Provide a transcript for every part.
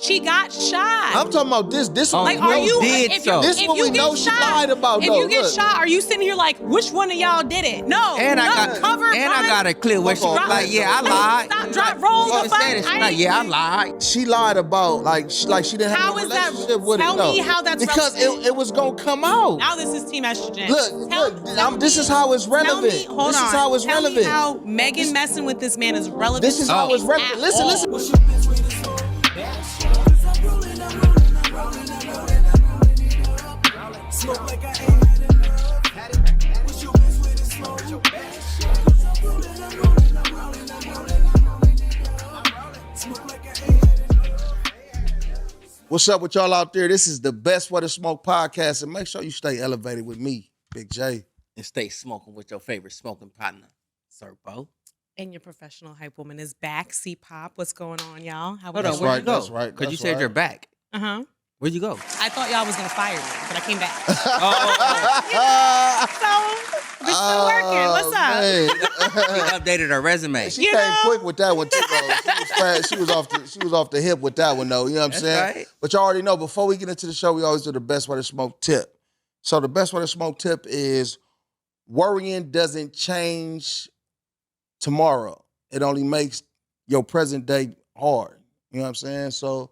She got shot. I'm talking about this. This like, what are you? did so. This what we know she lied about. If you get shot, are you sitting here like, which one of y'all did it? No. And I got it clear where she was like, yeah, I lied. Stop, drop, roll the fuck. Yeah, I lied. She lied about like she didn't have a relationship with it. Tell me how that's because it was gonna come out. Now this is Team Estrogen. Look, this is how it's relevant. This is how it's relevant. Tell me how Megan messing with this man is relevant. This is how it's relevant. Listen. What's up with y'all out there? This is the Best Way to Smoke podcast, and make sure you stay elevated with me, Big J. And stay smoking with your favorite smoking partner, Serpo. And your professional hype woman is back. C-Pop, what's going on, y'all? Hold on, where'd you go? That's right. Because you said you're back. Uh-huh. Where'd you go? I thought y'all was going to fire me, but I came back. So, we're still working. What's up? She updated her resume. She came quick with that one, too, though. She was fast. She was off the hip with that one, though. You know what I'm saying? Right. But you already know, before we get into the show, we always do the Best Way to Smoke tip. So the Best Way to Smoke tip is worrying doesn't change tomorrow. It only makes your present day hard. You know what I'm saying? So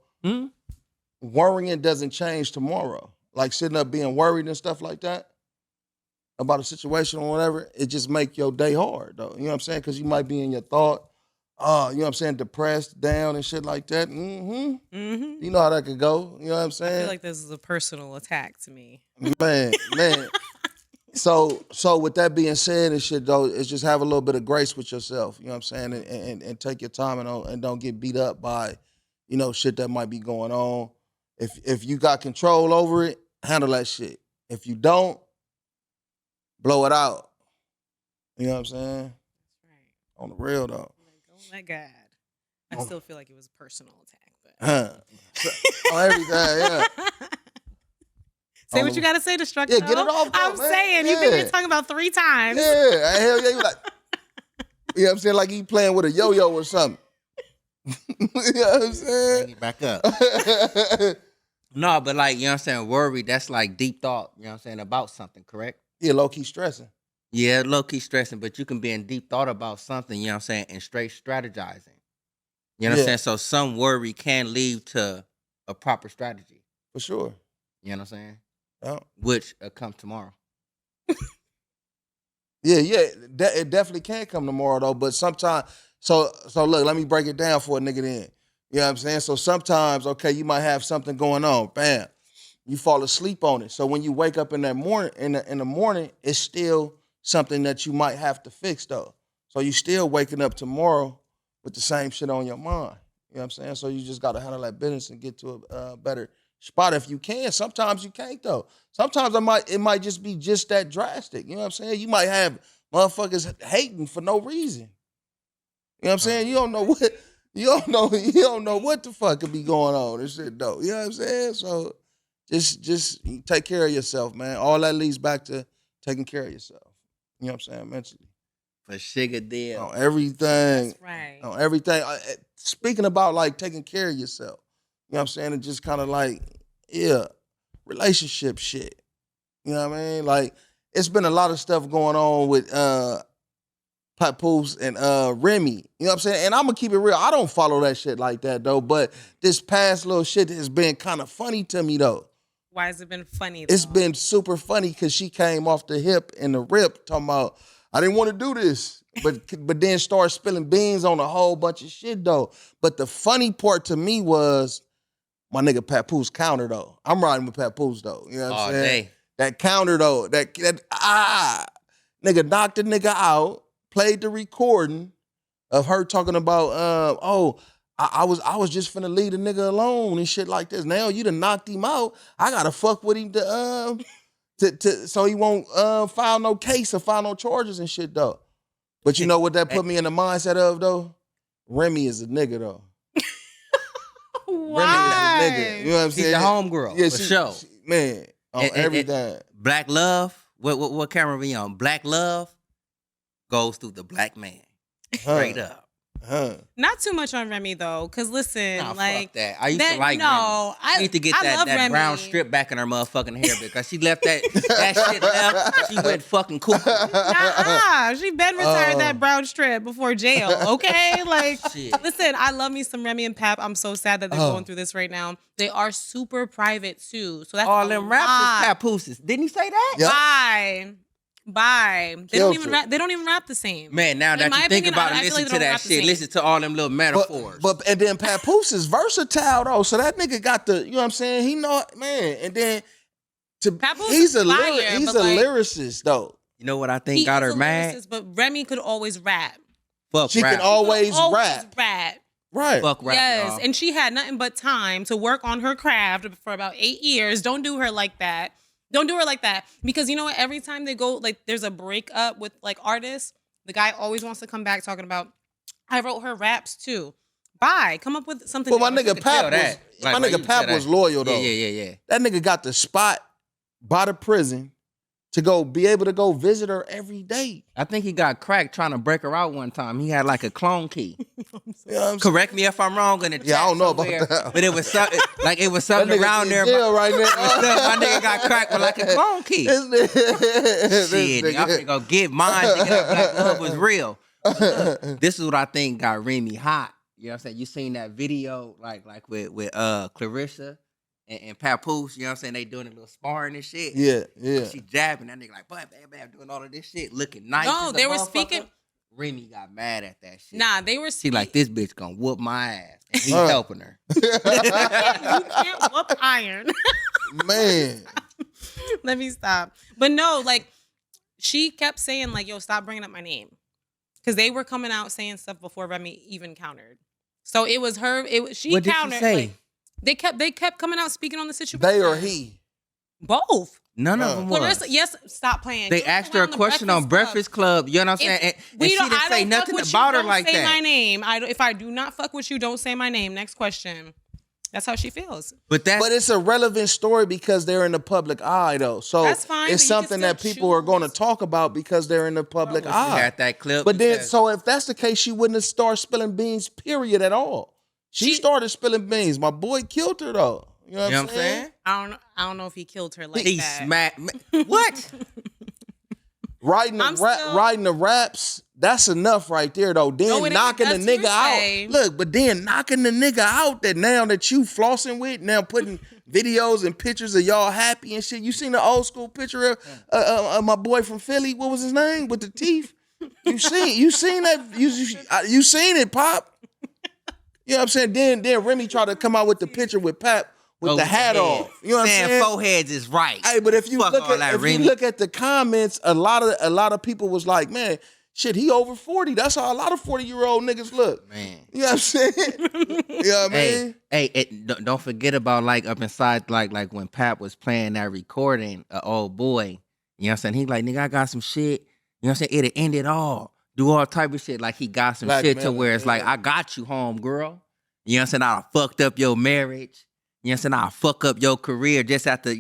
worrying doesn't change tomorrow. Like sitting up being worried and stuff like that about a situation or whatever, it just make your day hard, though. You know what I'm saying? Because you might be in your thought, you know what I'm saying, depressed, down and shit like that. You know how that could go. You know what I'm saying? I feel like this is a personal attack to me. Man. So with that being said and shit, though, it's just have a little bit of grace with yourself, you know what I'm saying, and take your time and don't get beat up by, you know, shit that might be going on. If you got control over it, handle that shit. If you don't, blow it out. You know what I'm saying? That's right. On the real, though. Oh, my God. I still feel like it was a personal attack. But. On everything, yeah. Say what you got to say, Destructo. Yeah, get it off. I'm saying. You've been here talking about 3 times. Yeah, hell yeah. You like, you know what I'm saying? Like he playing with a yo-yo or something. You know what I'm saying? Bring it back up. No, but like, you know what I'm saying, worry, that's like deep thought, you know what I'm saying, about something, correct? Yeah, low-key stressing. Yeah, low-key stressing, but you can be in deep thought about something, you know what I'm saying, and straight strategizing. You know what I'm saying? So some worry can lead to a proper strategy. For sure. You know what I'm saying? Yeah. Which come tomorrow. Yeah, it definitely can come tomorrow, though, but sometimes, so look, let me break it down for a nigga then. You know what I'm saying? So sometimes, okay, you might have something going on, bam, you fall asleep on it. So when you wake up in that morning, in the morning, it's still something that you might have to fix, though. So you still waking up tomorrow with the same shit on your mind. You know what I'm saying? So you just got to handle that business and get to a better spot if you can. Sometimes you can't, though. Sometimes it might just be just that drastic. You know what I'm saying? You might have motherfuckers hating for no reason. You know what I'm saying? You don't know what the fuck could be going on and shit, though. You know what I'm saying? So just take care of yourself, man. All that leads back to taking care of yourself. You know what I'm saying? Mentally. For sugar deal. On everything. That's right. On everything. Speaking about like taking care of yourself. You know what I'm saying? And just kind of like, relationship shit. You know what I mean? Like, it's been a lot of stuff going on with Papoose and Remy. You know what I'm saying? And I'm going to keep it real. I don't follow that shit like that, though. But this past little shit has been kind of funny to me, though. Why has it been funny, though? It's been super funny because she came off the hip and the rip talking about, I didn't want to do this. But then started spilling beans on a whole bunch of shit, though. But the funny part to me was my nigga Papoose counter, though. I'm riding with Papoose, though. You know what I'm saying? Day. That counter, though. That nigga knocked the nigga out, played the recording of her talking about, I was just finna leave the nigga alone and shit like this. Now you done knocked him out. I gotta fuck with him to so he won't file no case or file no charges and shit, though. But you know what that put me in the mindset of, though? Remy is a nigga, though. Why? Remy is a nigga. You know what I'm saying? She's the homegirl, yeah, for sure. Man, on everything. Black love, what camera we on? Black love goes through the black man. Straight up. Not too much on Remy though, cause listen, Nah, like fuck that. I used to like no, Remy. She need to get I love that Remy. brown strip back in her motherfucking hair because she left that shit left. She went fucking cool. She been retired that brown strip before jail. Okay, like Shit. listen, I love me some Remy and Pap. I'm so sad that they're going through this right now. They are super private too, so that's All a them raps is papooses. Didn't he say that? Yep. Bye. They don't even rap. They don't even rap the same. Man, now that my you think opinion, about I it, feel listen like they to don't that rap the shit. same. Listen to all them little metaphors. And then Papoose is versatile though, so that nigga got the, you know what I'm saying? He know, man, and then Papoose he's is a fire, he's but, a like, lyricist though. You know what I think He got is her a mad? lyricist, but Remy could always rap. Fuck She rap. can always rap. Right. Fuck rap, Yes, y'all. and she had nothing but time to work on her craft for about 8 years. Don't do her like that. Don't do her like that. Because you know what? Every time they go, like, there's a breakup with, like, artists, the guy always wants to come back talking about, I wrote her raps, too. Bye. Come up with something. But my else. nigga Pap was, my nigga Pap was loyal, though. Yeah. That nigga got the spot by the prison to go be able to go visit her every day. I think he got cracked trying to break her out one time. He had like a clone key. You know what I'm saying? Correct me if I'm wrong in the chat. Yeah, I don't know about somewhere, that. but it was something like it was That something nigga around in there. jail right now. My nigga got cracked with like a clone key. Shit, I'm finna go get mine. Nigga, that Black Love was real. This is what I think got Remy hot. You know what I'm saying? You seen that video like with Clarissa and Papoose, you know what I'm saying? They doing a little sparring and shit. Yeah. She jabbing that nigga like bam, doing all of this shit, looking nice. No, as a they were motherfucker. speaking. Remy got mad at that shit. Nah, they were She speaking. like, this bitch gonna whoop my ass. And he's helping her. You can't whoop iron. Man. Let me stop. But no, like, she kept saying, like, yo, stop bringing up my name. Because they were coming out saying stuff before Remy even countered. So it was her. She What did countered. she say? Like, they kept coming out speaking on the situation. They or he? Both. None of them was. Clarissa, yes, stop playing. They Clarissa asked her a went the question on Breakfast Club. You know what I'm saying? And she didn't say nothing about her like that. Don't say my that. name. If I do not fuck with you, don't say my name. Next question. That's how she feels. But it's a relevant story because they're in the public eye, though. So That's fine, it's but you something can that still people are going to choose. talk about because they're in the public She eye. had that clip. But then, because- so if that's the case, she wouldn't have started spilling beans, period, at all. She started spilling beans. My boy killed her, though. You know what I'm saying? I don't know if he killed her like he that. smacked. What? Writing the raps, that's enough right there, though. Then No, it ain't. knocking the That's nigga hearsay. out. Look, but then knocking the nigga out that now that you flossing with, now putting videos and pictures of y'all happy and shit. You seen the old school picture of my boy from Philly? What was his name? With the teeth? You seen that? You seen it, Pop? You know what I'm saying? Then Remy tried to come out with the picture with Pap with the hat off. You know what I'm saying? Foreheads is right. Hey, but if you Fuck all that, you Remy. look at the comments, a lot of people was like, man, shit, he over 40. That's how a lot of 40-year-old niggas look. Man. You know what I'm saying? You know what I mean? Don't forget about like up inside, like when Pap was playing that recording, old boy. You know what I'm saying? He like, nigga, I got some shit. You know what I'm saying? It'll end it all. Do all type of shit. Like he got some shit to where it's like, I got you, home girl. You know what I'm saying? I fucked up your marriage. You know what I'm saying? I'll fuck up your career just after.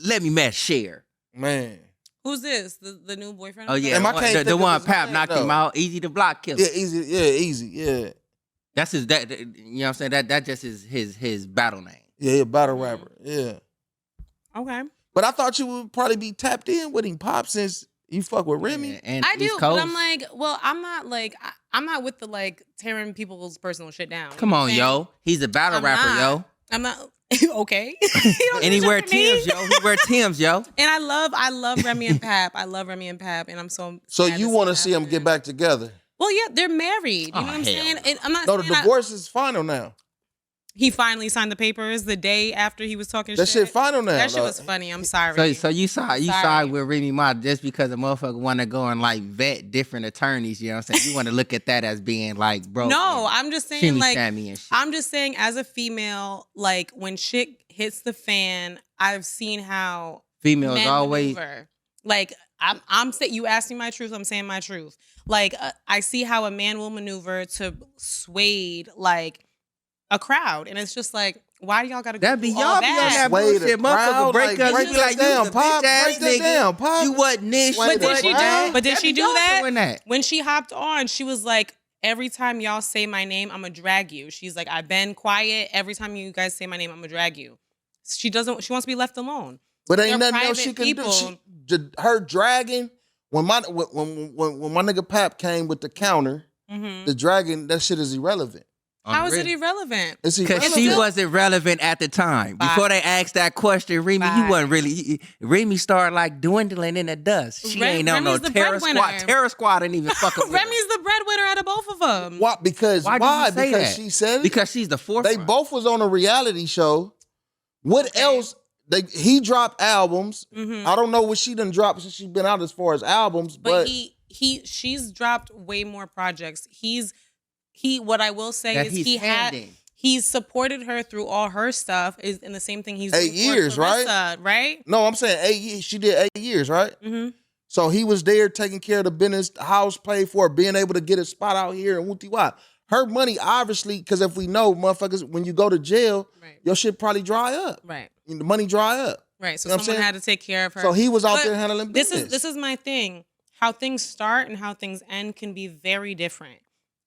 Let me match share. Man. Who's this? The new boyfriend? Oh yeah, Damn, I can't think the of one his Pap name, knocked though. him out. Easy to block killer. Yeah, easy. Yeah. That's his. That you know what I'm saying? That just is his battle name. Yeah, battle rapper. Yeah. Okay. But I thought you would probably be tapped in with him, Pop, since you fuck with Remy. Yeah, and I do, East but Coast. I'm like, well, I'm not with the like tearing people's personal shit down. Come on, yo. He's a battle rapper, yo. I'm not okay. And he wear Timbs, yo. He wear Timbs, yo. And I love Remy and Pap. I love Remy and Pap, and I'm so. So sad you want to that see them happened. get back together? Well, yeah, they're married. You know Oh, what I'm hell saying? no. And I'm not. No, the saying divorce is final now. he finally signed the papers the day after he was talking That shit shit. final now. That shit like- was funny. I'm sorry. So you side Sorry. with Remy Ma just because a motherfucker want to go and like vet different attorneys. You know what I'm saying? You want to look at that as being like, bro. No, I'm just saying, Shimmy like, Shammy and shit. I'm just saying, as a female, like, when shit hits the fan, I've seen how Females men always. maneuver. Like, I'm saying, you asked me my truth, I'm saying my truth. Like, I see how a man will maneuver to sway, like, a crowd. And it's just like, why do y'all gotta go That be through y'all all be on that? that Sway the bullshit. Motherfucker crowd, break like, up. break You be that like, down, you was a Pop. bitch ass Break that nigga. down, Pop. You wasn't this. Sway you the But did she crowd. do? But did That she be do y'all that? doing that. When she hopped on, she was like, every time y'all say my name, I'm gonna drag you. She's like, I've been quiet. Every time you guys say my name, I'm gonna drag you. She wants to be left alone. But ain't They're nothing else she can do. Her dragging, when my nigga Pap came with the counter, the dragging, that shit is irrelevant. How is it irrelevant? It's Because she wasn't relevant at the time. Bye. Before they asked that question, Remy, Bye. you wasn't really. Remy started like dwindling in the dust. She ain't on no Remy's the terror squad. breadwinner. Terror squad ain't even fucking with her. Remy's the breadwinner out of both of them. Why? Because Why why? did you say Because that? she said it. Because she's the forefront. They both was on a reality show. What else? He dropped albums. I don't know what she done dropped since she's been out as far as albums, but she's dropped way more projects. What I will say that is he's supported her through all her stuff. Is in the same thing he's 8 years, Clarissa, right? No, I'm saying 8 years. She did 8 years, right? Mm-hmm. So he was there taking care of the business, the house paid for, being able to get a spot out here in Wooty Wah. Her money, obviously, because if we know, motherfuckers, when you go to jail, your shit probably dry up. Right. The money dry up. Right. So You know someone had to take care of her. So he was out But there handling business. This is my thing. How things start and how things end can be very different.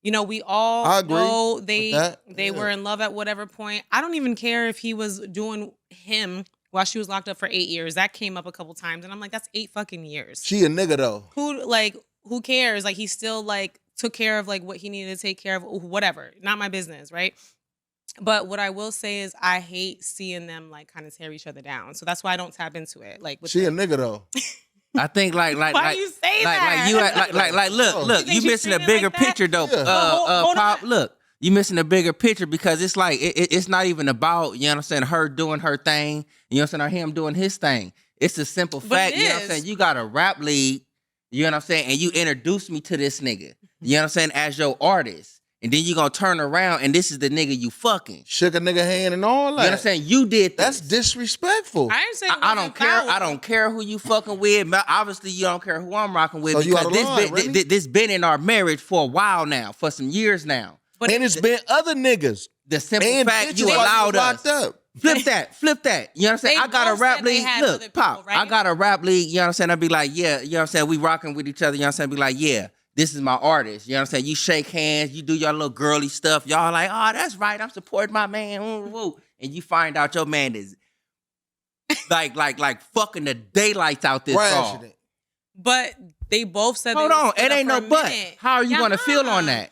You know, we all know they were in love at whatever point. I don't even care if he was doing him while she was locked up for 8 years. That came up a couple times, and I'm like, that's 8 fucking years. She a nigga though. Who cares? Like, he still like took care of like what he needed to take care of. Whatever, not my business, right? But what I will say is, I hate seeing them like kind of tear each other down. So that's why I don't tap into it. Like, she a nigga though. I think like why do you say that? Look, you missing a bigger picture though. Pop, look, you missing a bigger picture because it's like it's not even about, you know what I'm saying, her doing her thing, you know what I'm saying, or him doing his thing. It's a simple fact, you know what I'm saying. You got a rap league, you know what I'm saying, and you introduced me to this nigga, you know what I'm saying, as your artist. And then you gonna turn around and this is the nigga you fucking. Shook a nigga hand and all that. You know what I'm saying? You did this. That's disrespectful. I ain't saying I don't care. I don't care who you fucking with. Obviously, you don't care who I'm rocking with, So because this been in our marriage for a while now, for some years now. But and it's been other niggas. The simple fact you allowed us. Flip that. You know what I'm saying? I got a rap league. Look, Pop, right? I got a rap league. You know what I'm saying? I'd be like, yeah, you know what I'm saying? We rocking with each other. You know what I'm saying? I'd be like, yeah. This is my artist. You know what I'm saying? You shake hands, you do your little girly stuff. Y'all like, oh, that's right. I'm supporting my man. And you find out your man is like fucking the daylights out this dog. But they both said hold on, it ain't no but. How are you gonna feel on that?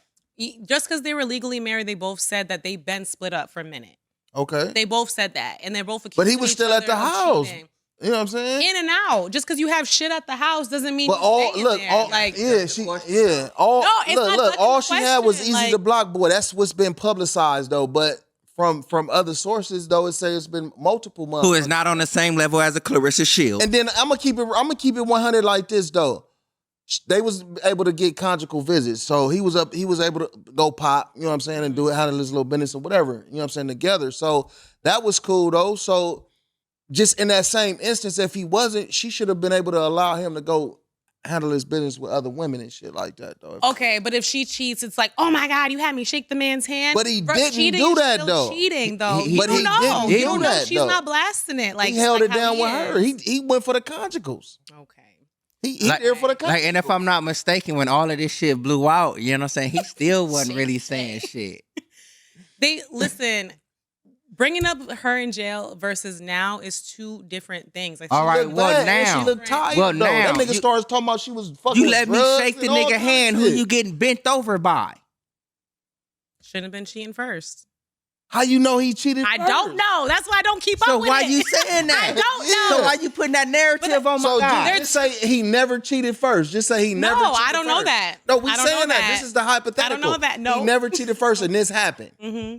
Just because they were legally married, they both said that they've been split up for a minute. Okay. They both said that. And they're both accused. But he was still at the house. Cheating. You know what I'm saying? In and out. Just because you have shit at the house doesn't mean. But all she had was Easy the Block Boy. That's what's been publicized though. But from other sources though, it says it's been multiple months. Who is not on the same level as a Clarissa Shield. And then I'm gonna keep it 100 like this though. They was able to get conjugal visits, so he was able to go pop. You know what I'm saying, and handle his little business or whatever. You know what I'm saying, together. So that was cool though. So. Just in that same instance, if he wasn't, she should have been able to allow him to go handle his business with other women and shit like that, though. Okay, but if she cheats, it's like, oh my God, you had me shake the man's hand. But he didn't do that, though. Cheating, though. But he didn't do that, she's not blasting it. Like, he held it down with her. He went for the conjugals. Okay. He there for the conjugals. And if I'm not mistaken, when all of this shit blew out, you know what I'm saying, he still wasn't really saying shit. Listen. Bringing up her in jail versus now is two different things. Like, all right, well now, she looked tired. Well though. Now, that nigga starts talking about she was fucking. You let me shake the nigga hand who you getting bent over by. Shouldn't have been cheating first. How you know he cheated? I don't know. That's why I don't keep up with it. So why you saying that? I don't know. So why you putting that narrative on my guy? Just say he never cheated first. Just say he never cheated first. No, I don't know that. No, we saying that. This is the hypothetical. I don't know that. No. He never cheated first and this happened. Mm-hmm.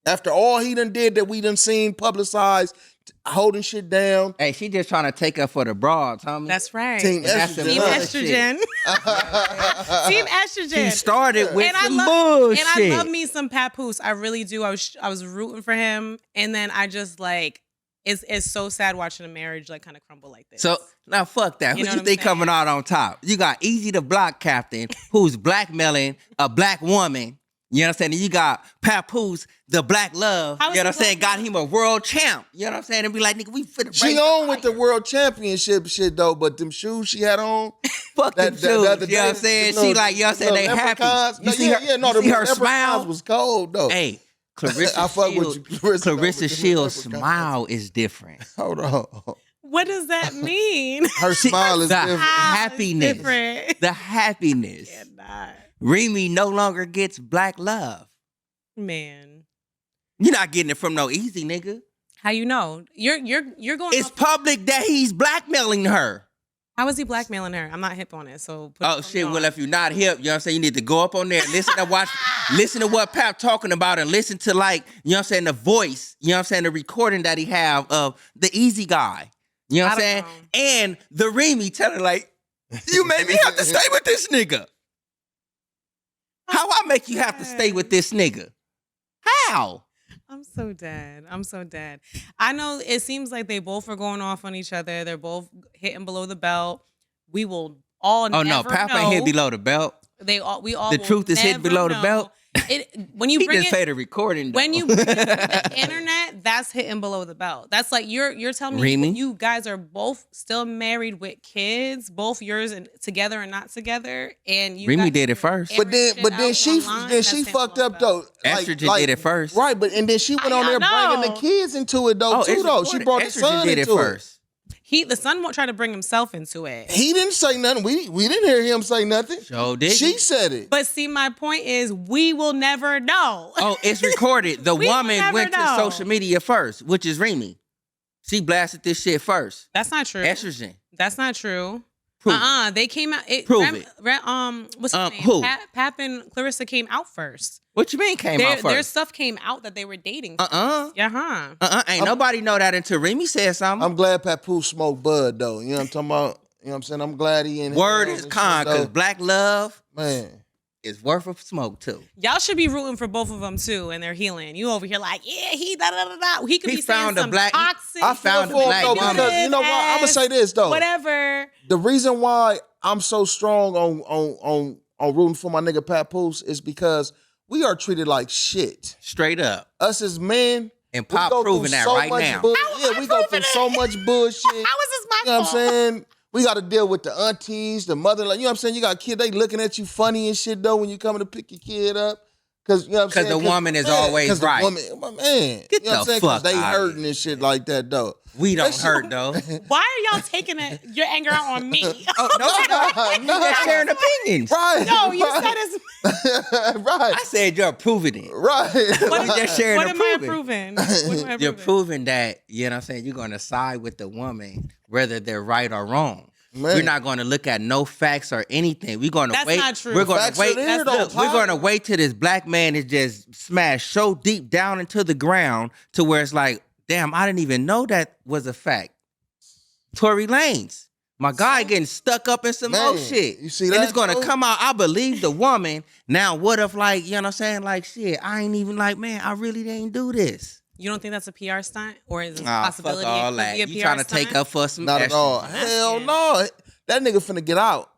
After all he done did that we done seen publicized, holding shit down. Hey, she just trying to take up for the broads, homie. That's right. Team estrogen. Team estrogen. Team estrogen. She started with some bullshit. And I love me some Papoose. I really do. I was rooting for him. And then I just like, it's so sad watching a marriage like kind of crumble like this. So now fuck that. Who You know you what I'm think saying? coming out on top? You got Easy the Block Captain who's blackmailing a black woman. You know what I'm saying? And you got Papoose, the Black Love. How is You know what I'm he saying? Black Got him a world champ. You know what I'm saying? And be like, nigga, we finna She break on with the fire. world championship shit though, but them shoes she had on. Fuck them shoes. You know what I'm saying? Them She like, you know what I'm saying? They happy. You see her, you see her smile? was cold though. Hey, Clarissa I fuck with Shields, you, Clarissa, though, Clarissa with them Shields' leprechauns. smile is different. Hold on. What does that mean? Her smile is The different. happiness. Different. The happiness. Cannot. Remy no longer gets Black Love. Man. You're not getting it from no easy nigga. How you know? You're going It's off- public that he's blackmailing her. How is he blackmailing her? I'm not hip on it. So Oh shit, well if you're not hip, you know what I'm saying, you need to go up on there and listen to what Pap talking about and listen to like, you know what I'm saying, the voice, you know what I'm saying, the recording that he have of the easy guy. You know what I'm saying? And the Remy telling like, you made me have to stay with this nigga. How I make you have to stay with this nigga? How? I'm so dead. I know it seems like they both are going off on each other. They're both hitting below the belt. We will all Oh no, never Pap know. ain't hit below the belt. We all The will truth is hit never below the know. belt. When you He bring just it, played a recording. when though. you bring it to the internet, that's hitting below the belt. That's like you're telling me Remy? you guys are both still married with kids, both yours and together and not together, and you Remy guys did it are first. But airing then shit she out online, that's hitting fucked below up the though. belt. Estrogen did it first. Right, but and then she went on I there bringing know. the kids into it though too it's though. She recorded. brought the Estrogen son did it into it. first. The son won't try to bring himself into it. He didn't say nothing. We didn't hear him say nothing. So did She he? said it. But see, my point is, we will never know. Oh, it's recorded. The We will woman never went to know. social media first, which is Remy. She blasted this shit first. That's not true. Estrogen. That's not true. Prove it. They came out. Prove it. What's his name? Who? Pap and Clarissa came out first. What you mean came out Their first? stuff came out that they were dating. Uh-uh. Ain't nobody know that until Remy said something. I'm glad Papoose smoked bud though. You know what I'm talking about? You know what I'm saying? I'm glad he in Word here is and con, shit, because though. Black Love Man. is worth of smoke too. Y'all should be rooting for both of them too, and they're healing. You over here like, yeah, he da da da da. He could He be saying found a some black- toxic. I found a feel for black him though woman. because you know what? I'm gonna say this though. Whatever. The reason why I'm so strong on rooting for my nigga Papoose is because we are treated like shit. Straight up. Us as men, And we Pop go through proving that so right much now. we go through so much bullshit. How is this my You know what I'm fault? saying? We got to deal with the aunties, the mother. Like, you know what I'm saying? You got kids, they looking at you funny and shit, though, when you coming to pick your kid up. Because, you know what I'm saying? Because the woman is always 'cause the right. woman, my man. Get you know what I'm the saying? 'Cause fuck they outta hurting here. and shit like that, though. We don't That shit- hurt though. Why are y'all taking your anger out on me? Oh, no. We just sharing opinions. Right. No, you right. said it's. right. I said you're proving it. Right. What, We just sharing what a am I proving. proving? What am I You're proving? proving that, you know what I'm saying, you're going to side with the woman, whether they're right or wrong. Man. We're not going to look at no facts or anything. We're going to That's wait. not true. We're going Facts to wait. are there, though, Look, we're Pop. going to wait till this black man is just smashed so deep down into the ground to where it's like, damn, I didn't even know that was a fact. Tory Lanez, my guy getting stuck up in some Man, more shit. you see And that, it's going to bro? come out. I believe the woman. Now, what if, like, you know what I'm saying? Like, shit, I ain't even like, man, I really didn't do this. You don't think that's a PR stunt, or is it a Nah, possibility fuck all it that. could be a You PR trying to stunt? take up for some Not at extra. all. Hell Yeah. no. That nigga finna get out.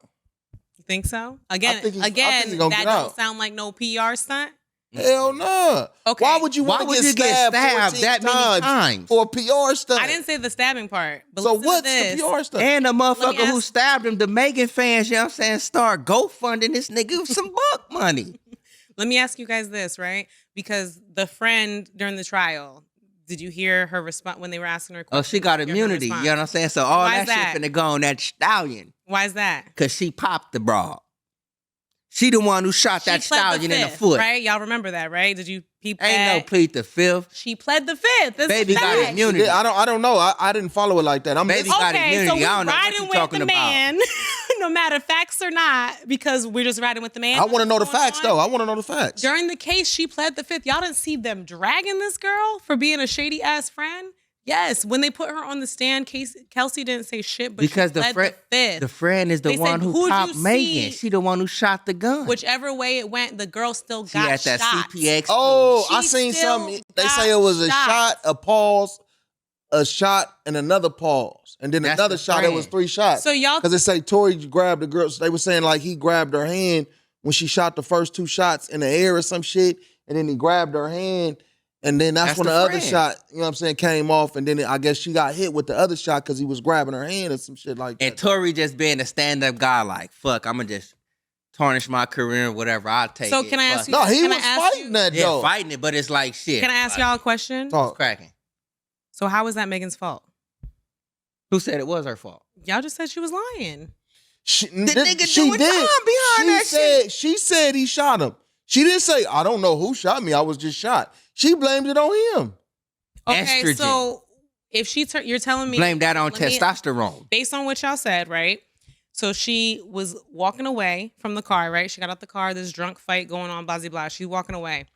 You think so? Again, think he's gonna that get don't out. sound like no PR stunt. Hell no. Okay. Why would you Why want would to you get get stabbed, stabbed 14 that many times? for a PR stunt? I didn't say the stabbing part. But So listen to what's this. the PR stunt? And the Let me motherfucker who ask- stabbed him, the Megan fans, you know what I'm saying, start GoFunding this nigga some buck money. Let me ask you guys this, right? Because the friend during the trial, did you hear her response when they were asking her Oh, questions? she got Did you hear her immunity, you response? know what I'm saying? So all Why that is that? shit finna go on that Stallion. Why is that? Because she popped the broad. She the one who shot that She pled Stallion in the fifth, foot. right? Y'all remember that, right? Did you peep that? Ain't no plead the fifth. She pled the fifth. This Baby is got fact. immunity. Yeah, I don't know. I didn't follow it like that. I'm Baby listening. got Okay, immunity. so we're I don't know what riding you with talking the about. man, no matter facts or not, because we're just riding with the man. I want to know the What's going facts on? though. I want to know the facts. During the case, she pled the fifth. Y'all didn't see them dragging this girl for being a shady ass friend. Yes, when they put her on the stand, Kelsey didn't say shit, but Because she the pled friend, the fifth. the friend is the They said, one who "Who'd you popped Megan. see?" She the one who shot the gun. Whichever way it went, the girl still she got had that shot. CPX. Oh, She I seen still something. They got say it was a shot. shot, a pause, a shot, and another pause, and then That's another the shot. It was friend. 3 shots. So y'all, Because they say Tory grabbed the girl. So they were saying like he grabbed her hand when she shot the first 2 shots in the air or some shit, and then he grabbed her hand, and then that's when the other shot, you know what I'm saying, came off, and then I guess she got hit with the other shot because he was grabbing her hand or some shit like that. And Tory just being a stand-up guy, like, fuck, I'm gonna just tarnish my career or whatever, I'll take it. So can I ask you? No, he can was I ask fighting you, that, though. Yeah, fighting it, but it's like, shit. Can I ask y'all a question? Talk. Cracking. So how was that Megan's fault? Who said it was her fault? Y'all just said she was lying. She nigga did. doing time behind that shit. She said he shot him. She didn't say, I don't know who shot me. I was just shot. She blamed it on him. Okay, Estrogen. so if you're telling me Blame that on let me- testosterone. based on what y'all said, right? So she was walking away from the car, right? She got out the car, this drunk fight going on, blah, blah, blah. She's walking away.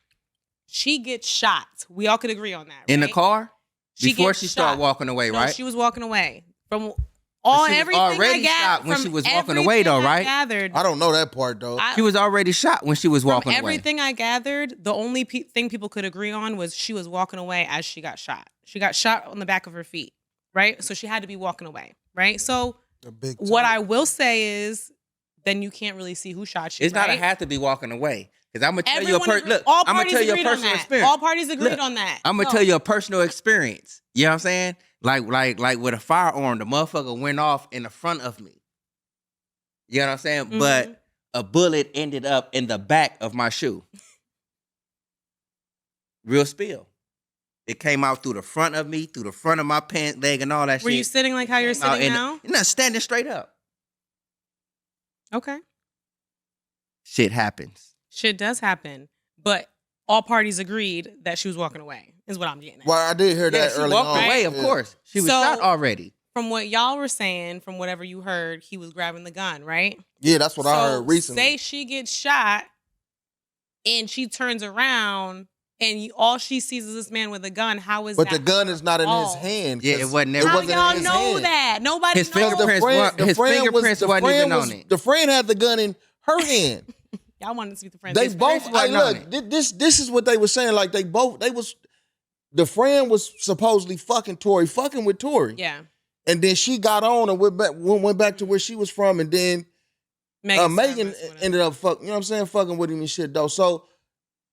She gets shot. We all could agree on that, right? In the car? She Before gets she shot. started walking away, No, right? she was walking away. From She was everything already I gathered, shot when from she was walking away, though, everything I right? gathered, I don't know that part, though. She was already shot when she was from walking away. everything I gathered, the only thing people could agree on was she was walking away as she got shot. She got shot on the back of her feet, right? So she had to be walking away, right? So what I will say is, then you can't really see who shot you. It's not a right? have to be walking away. Because I'm going to tell Everyone you agreed- look, all I'm going to parties tell you a agreed on personal that. experience. All parties agreed Look, on that. I'm going to No. tell you a personal experience. You know what I'm saying? Like with a firearm, the motherfucker went off in the front of me. You know what I'm saying? Mhm. But a bullet ended up in the back of my shoe. Real spill. It came out through the front of me, through the front of my pant leg and all that shit. Were you sitting like how you're Came out sitting in now? No, standing straight up. Okay. Shit happens. Shit does happen. But all parties agreed that she was walking away, is what I'm getting at. Well, I did hear Yeah, that she early walked on. away, of Yeah. course. She was So- shot already. From what y'all were saying, from whatever you heard, he was grabbing the gun, right? Yeah, that's what I So, heard recently. Say she gets shot and she turns around and all she sees is this man with a gun. How is But that? the gun is not in his fault? hand. Yeah, 'cause it wasn't never- How wasn't y'all in his know hand. that? Nobody His knows. fingerprints his fingerprints wasn't even on it. The friend had the gun in her hand. Y'all wanted to see the friends. They His both. friend- Hey, wasn't on look, this is what they were saying. Like they was. The friend was supposedly fucking with Tory. Yeah. And then she got on and went back to where she was from, and then Megan started messing with him. ended up fucking. You know what I'm saying? Fucking with him and shit though. So,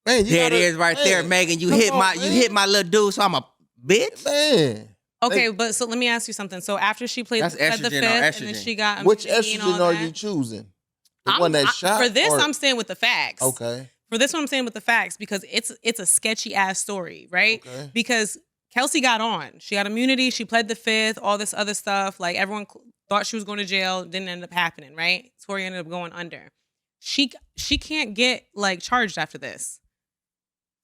man, There it is right there, Megan. You come hit on, my man. you hit my little dude, so I'm a bitch. Man. Okay, but so let me ask you something. So after she played That's the fifth, estrogen or and then estrogen? she got Which immunity and all estrogen are that, you choosing? The one that shot? For this, or- I'm staying with the facts. Okay. For this one, I'm staying with the facts because it's a sketchy ass story, right? Okay. Because Kelsey got on. She got immunity. She pled the fifth, all this other stuff. Like everyone thought she was going to jail. Didn't end up happening, right? Tory ended up going under. She can't get like charged after this.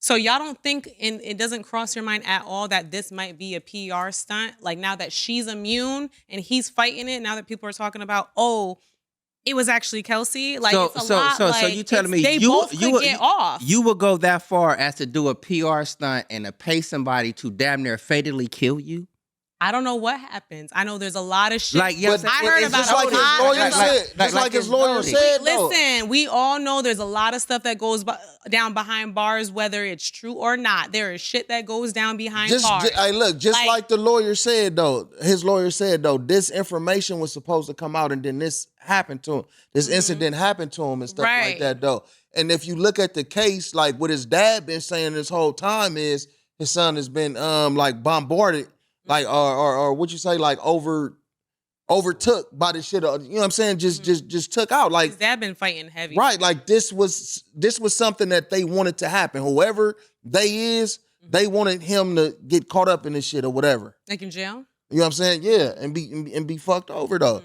So y'all don't think, and it doesn't cross your mind at all that this might be a PR stunt? Like now that she's immune and he's fighting it, now that people are talking about, oh, it was actually Kelsey. Like it's a lot. So like, you telling me they both could get off? You would go that far as to do a PR stunt and to pay somebody to damn near fatally kill you? I don't know what happens. I know there's a lot of shit. Like, you know But what I'm saying? I heard It's about just a like his lot. lawyer There's a- said. Just like his it's lawyer loaded. said. though. Listen, we all know there's a lot of stuff that goes down behind bars, whether it's true or not. There is shit that goes down behind bars. Hey, look, just Like- like the lawyer said though, his lawyer said though, this information was supposed to come out, and then this happened to him. This incident happened to him and stuff like Right. that though. And if you look at the case, like what his dad been saying this whole time is his son has been like bombarded, like or what you say, like overtook by the shit. You know what I'm saying? Just took out like. His dad been fighting heavy. Right, like this was something that they wanted to happen. Whoever they wanted him to get caught up in this shit or whatever. Like in jail? You know what I'm saying? Yeah, and be fucked over though.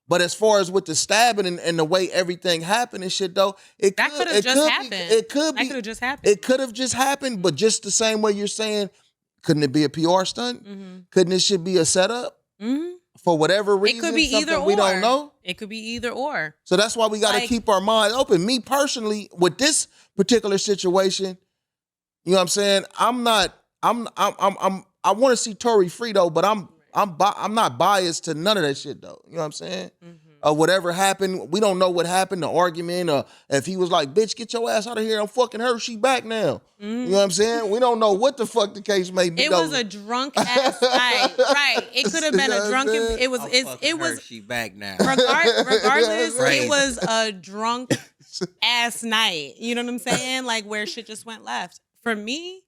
But as far as with the stabbing and the way everything happened and shit though, That could have just happened. It could That be. could have just happened. It could have just happened, but just the same way you're saying, couldn't it be a PR stunt? Mm-hmm. Couldn't it should be a setup Mm-hmm. for whatever It reason? could be something either or. we don't know. It could be either or. So that's why we got to Like- keep our mind open. Me personally, with this particular situation, you know what I'm saying? I want to see Tory free though, but I'm not biased to none of that shit though. You know what I'm saying? Whatever happened, we don't know what happened, the argument, or if he was like, bitch, get your ass out of here, I'm fucking her, she back now. You know what I'm saying? We don't know what the fuck the case may be. It though. was a drunk ass fight. Right. It could have been You know a what I'm drunken. saying? It was I'm it fucking her, was she back now. regardless, Right. it was a drunk ass night. You know what I'm saying? Like where shit just went left. For me,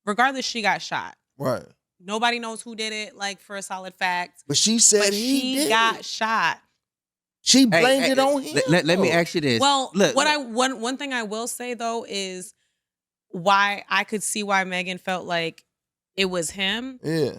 regardless, she got shot. Right. Nobody knows who did it, like for a solid fact. But she said But he did. she got shot. She blamed it on him. Let me ask you this. Well, look, one thing I will say though is why I could see why Megan felt like it was him. Yeah.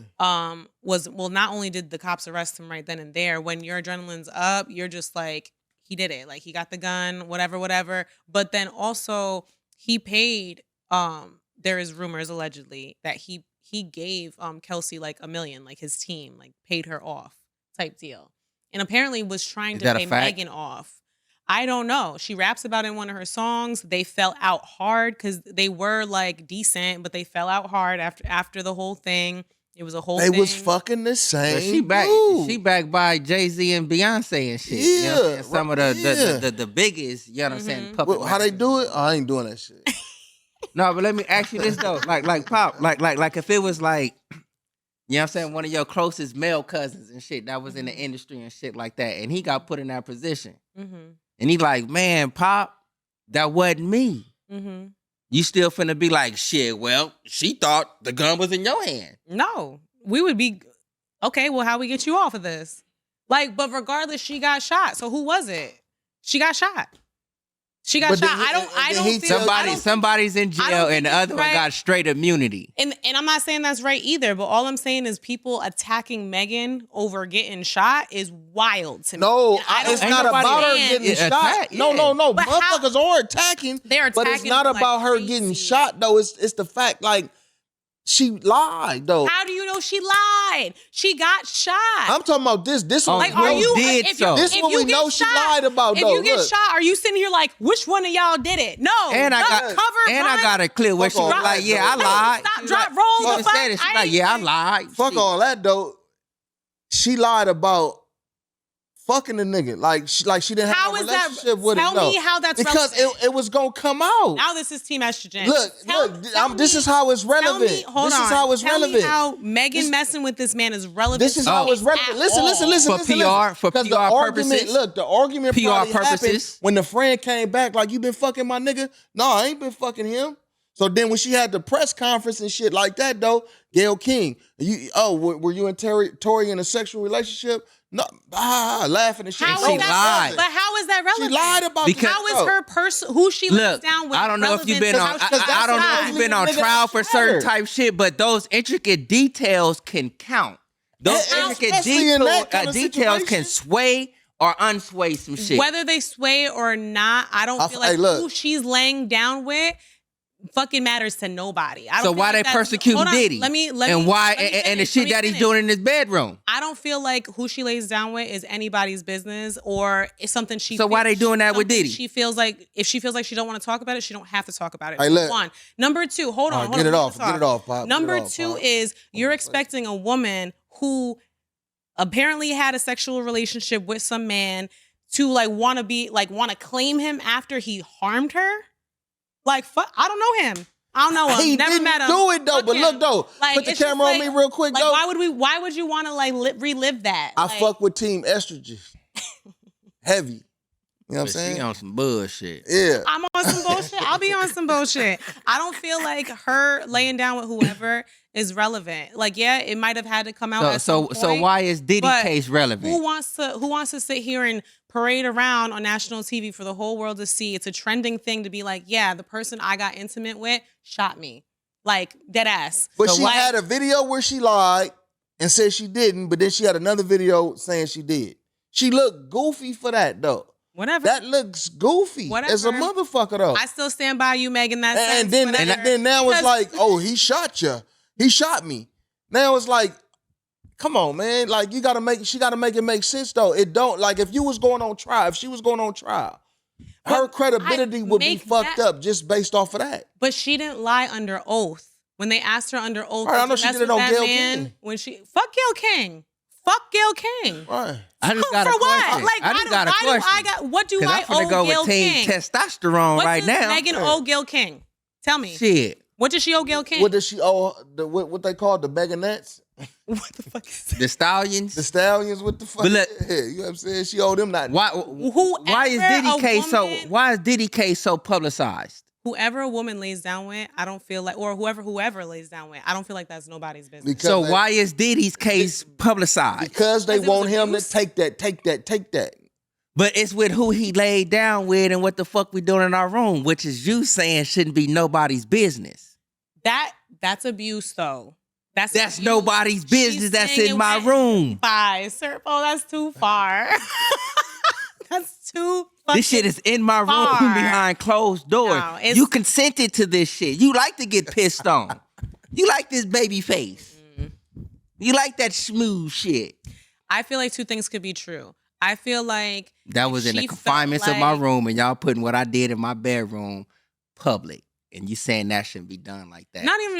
Was not only did the cops arrest him right then and there, when your adrenaline's up, you're just like, he did it. Like he got the gun, whatever. But then also he paid, there is rumors allegedly that he gave Kelsey like $1 million, like his team, like paid her off type deal. And apparently was trying to pay Megan off. I don't know. She raps about it in one of her songs. They fell out hard because they were like decent, but they fell out hard after the whole thing. It was a whole thing. They was fucking the same. She backed by Jay-Z and Beyonce and shit. Yeah. You know what I'm saying? Some of the biggest, you know what I'm saying? Well, how they do it? I ain't doing that shit. No, but let me ask you this though. Like Pop, like if it was like, you know what I'm saying, one of your closest male cousins and shit that was in the industry and shit like that, and he got put in that position. Mm-hmm. And he like, man, Pop, that wasn't me. Mm-hmm. You still finna be like, shit, well, she thought the gun was in your hand. No, we would be, okay, well, how we get you off of this? Like, but regardless, she got shot. So who was it? She got shot. She got shot. I don't feel somebody's in jail and the other one got straight immunity. And I'm not saying that's right either, but all I'm saying is people attacking Megan over getting shot is wild to me. No, it's not about her getting shot. No. But motherfuckers are attacking. They're attacking. But it's not about her getting shot though. It's the fact like she lied though. How do you know she lied? She got shot. I'm talking about this. This one like, are you? This one we know she lied about though. If you get shot, are you sitting here like, which one of y'all did it? No. And I got a clip where she was like, yeah, I lied. Stop, drop, roll the fuck. She's like, yeah, I lied. Fuck all that though. She lied about fucking the nigga. Like she didn't have a relationship with him. Tell me how that's because relevant. it was gonna come out. Now this is Team Estrogen. This is how it's relevant. This is how it's relevant. Tell me how Megan messing with this man is relevant. This is how it's relevant. Listen. For PR purposes. Look, the argument PR purposes. When the friend came back, like, you been fucking my nigga? No, I ain't been fucking him. So then when she had the press conference and shit like that, though, Gayle King, were you and Tory in a sexual relationship? No, laughing and shit. She lied. But how is that relevant? She lied about because, how is her person who she lays down with? I don't know if you've been on. I don't know if you've been on trial for certain type shit, but those intricate details can count. Those intricate details can sway or unsway some shit. Whether they sway or not, I don't feel like who she's laying down with fucking matters to nobody. So why they persecuting Diddy? Let me and why and the shit that he's doing in his bedroom? I don't feel like who she lays down with is anybody's business or it's something she. So why they doing that with Diddy? She feels like if she feels like she don't want to talk about it, she don't have to talk about it. One. Number two, hold on. Get it off, Pop. Number two is you're expecting a woman who apparently had a sexual relationship with some man to want to claim him after he harmed her. Like, fuck, I don't know him. I don't know him. He Never didn't met him. do it though. But look though, put the camera on me real quick though. Why would you want to relive that? I fuck with Team Estrogen. Heavy. You know what I'm saying? She on some bullshit. Yeah. I'm on some bullshit. I'll be on some bullshit. I don't feel like her laying down with whoever is relevant. Like, yeah, it might have had to come out at some point. So why is Diddy case relevant? Who wants to sit here and parade around on national TV for the whole world to see? It's a trending thing to be like, yeah, the person I got intimate with shot me. Like, dead ass. But she had a video where she lied and said she didn't, but then she had another video saying she did. She looked goofy for that though. Whatever. That looks goofy. Whatever. As a motherfucker though. I still stand by you, Megan. That and then now it's like, oh, he shot you. He shot me. Now it's like, come on, man. Like she gotta make it make sense though. It don't, like, if she was going on trial, her credibility would be fucked up just based off of that. But she didn't lie under oath. When they asked her under oath, right, I know she did it on Gayle King. When fuck Gayle King. Fuck Gayle King. Right. I just got a question. Like, I just got a question. What do I owe go Gayle with Team King? Testosterone what right does now. Megan owe Gayle King? Tell me. Shit. What did she owe Gayle King? What does she owe? What they call the Meganettes? What the fuck is that? The Stallions. The Stallions, what the fuck? But look, Yeah, you know what I'm saying? She owed them nothing. Why is Diddy case so publicized? Whoever a woman lays down with, I don't feel like, or whoever lays down with, I don't feel like that's nobody's business. Because why is Diddy's case publicized? Because they want him abuse? to take that. But it's with who he laid down with and what the fuck we doing in our room, which is you saying shouldn't be nobody's business. That's abuse, though. That's abuse. Nobody's business. That's in my room. Sir, that's too far. That's too fucking This shit is in my room behind closed doors. No, you consented to this shit. You like to get pissed on. You like this baby face. You like that smooth shit. I feel like two things could be true. I feel like that was in the confinements of my room, and y'all putting what I did in my bedroom public, and you saying that shouldn't be done like that. Not even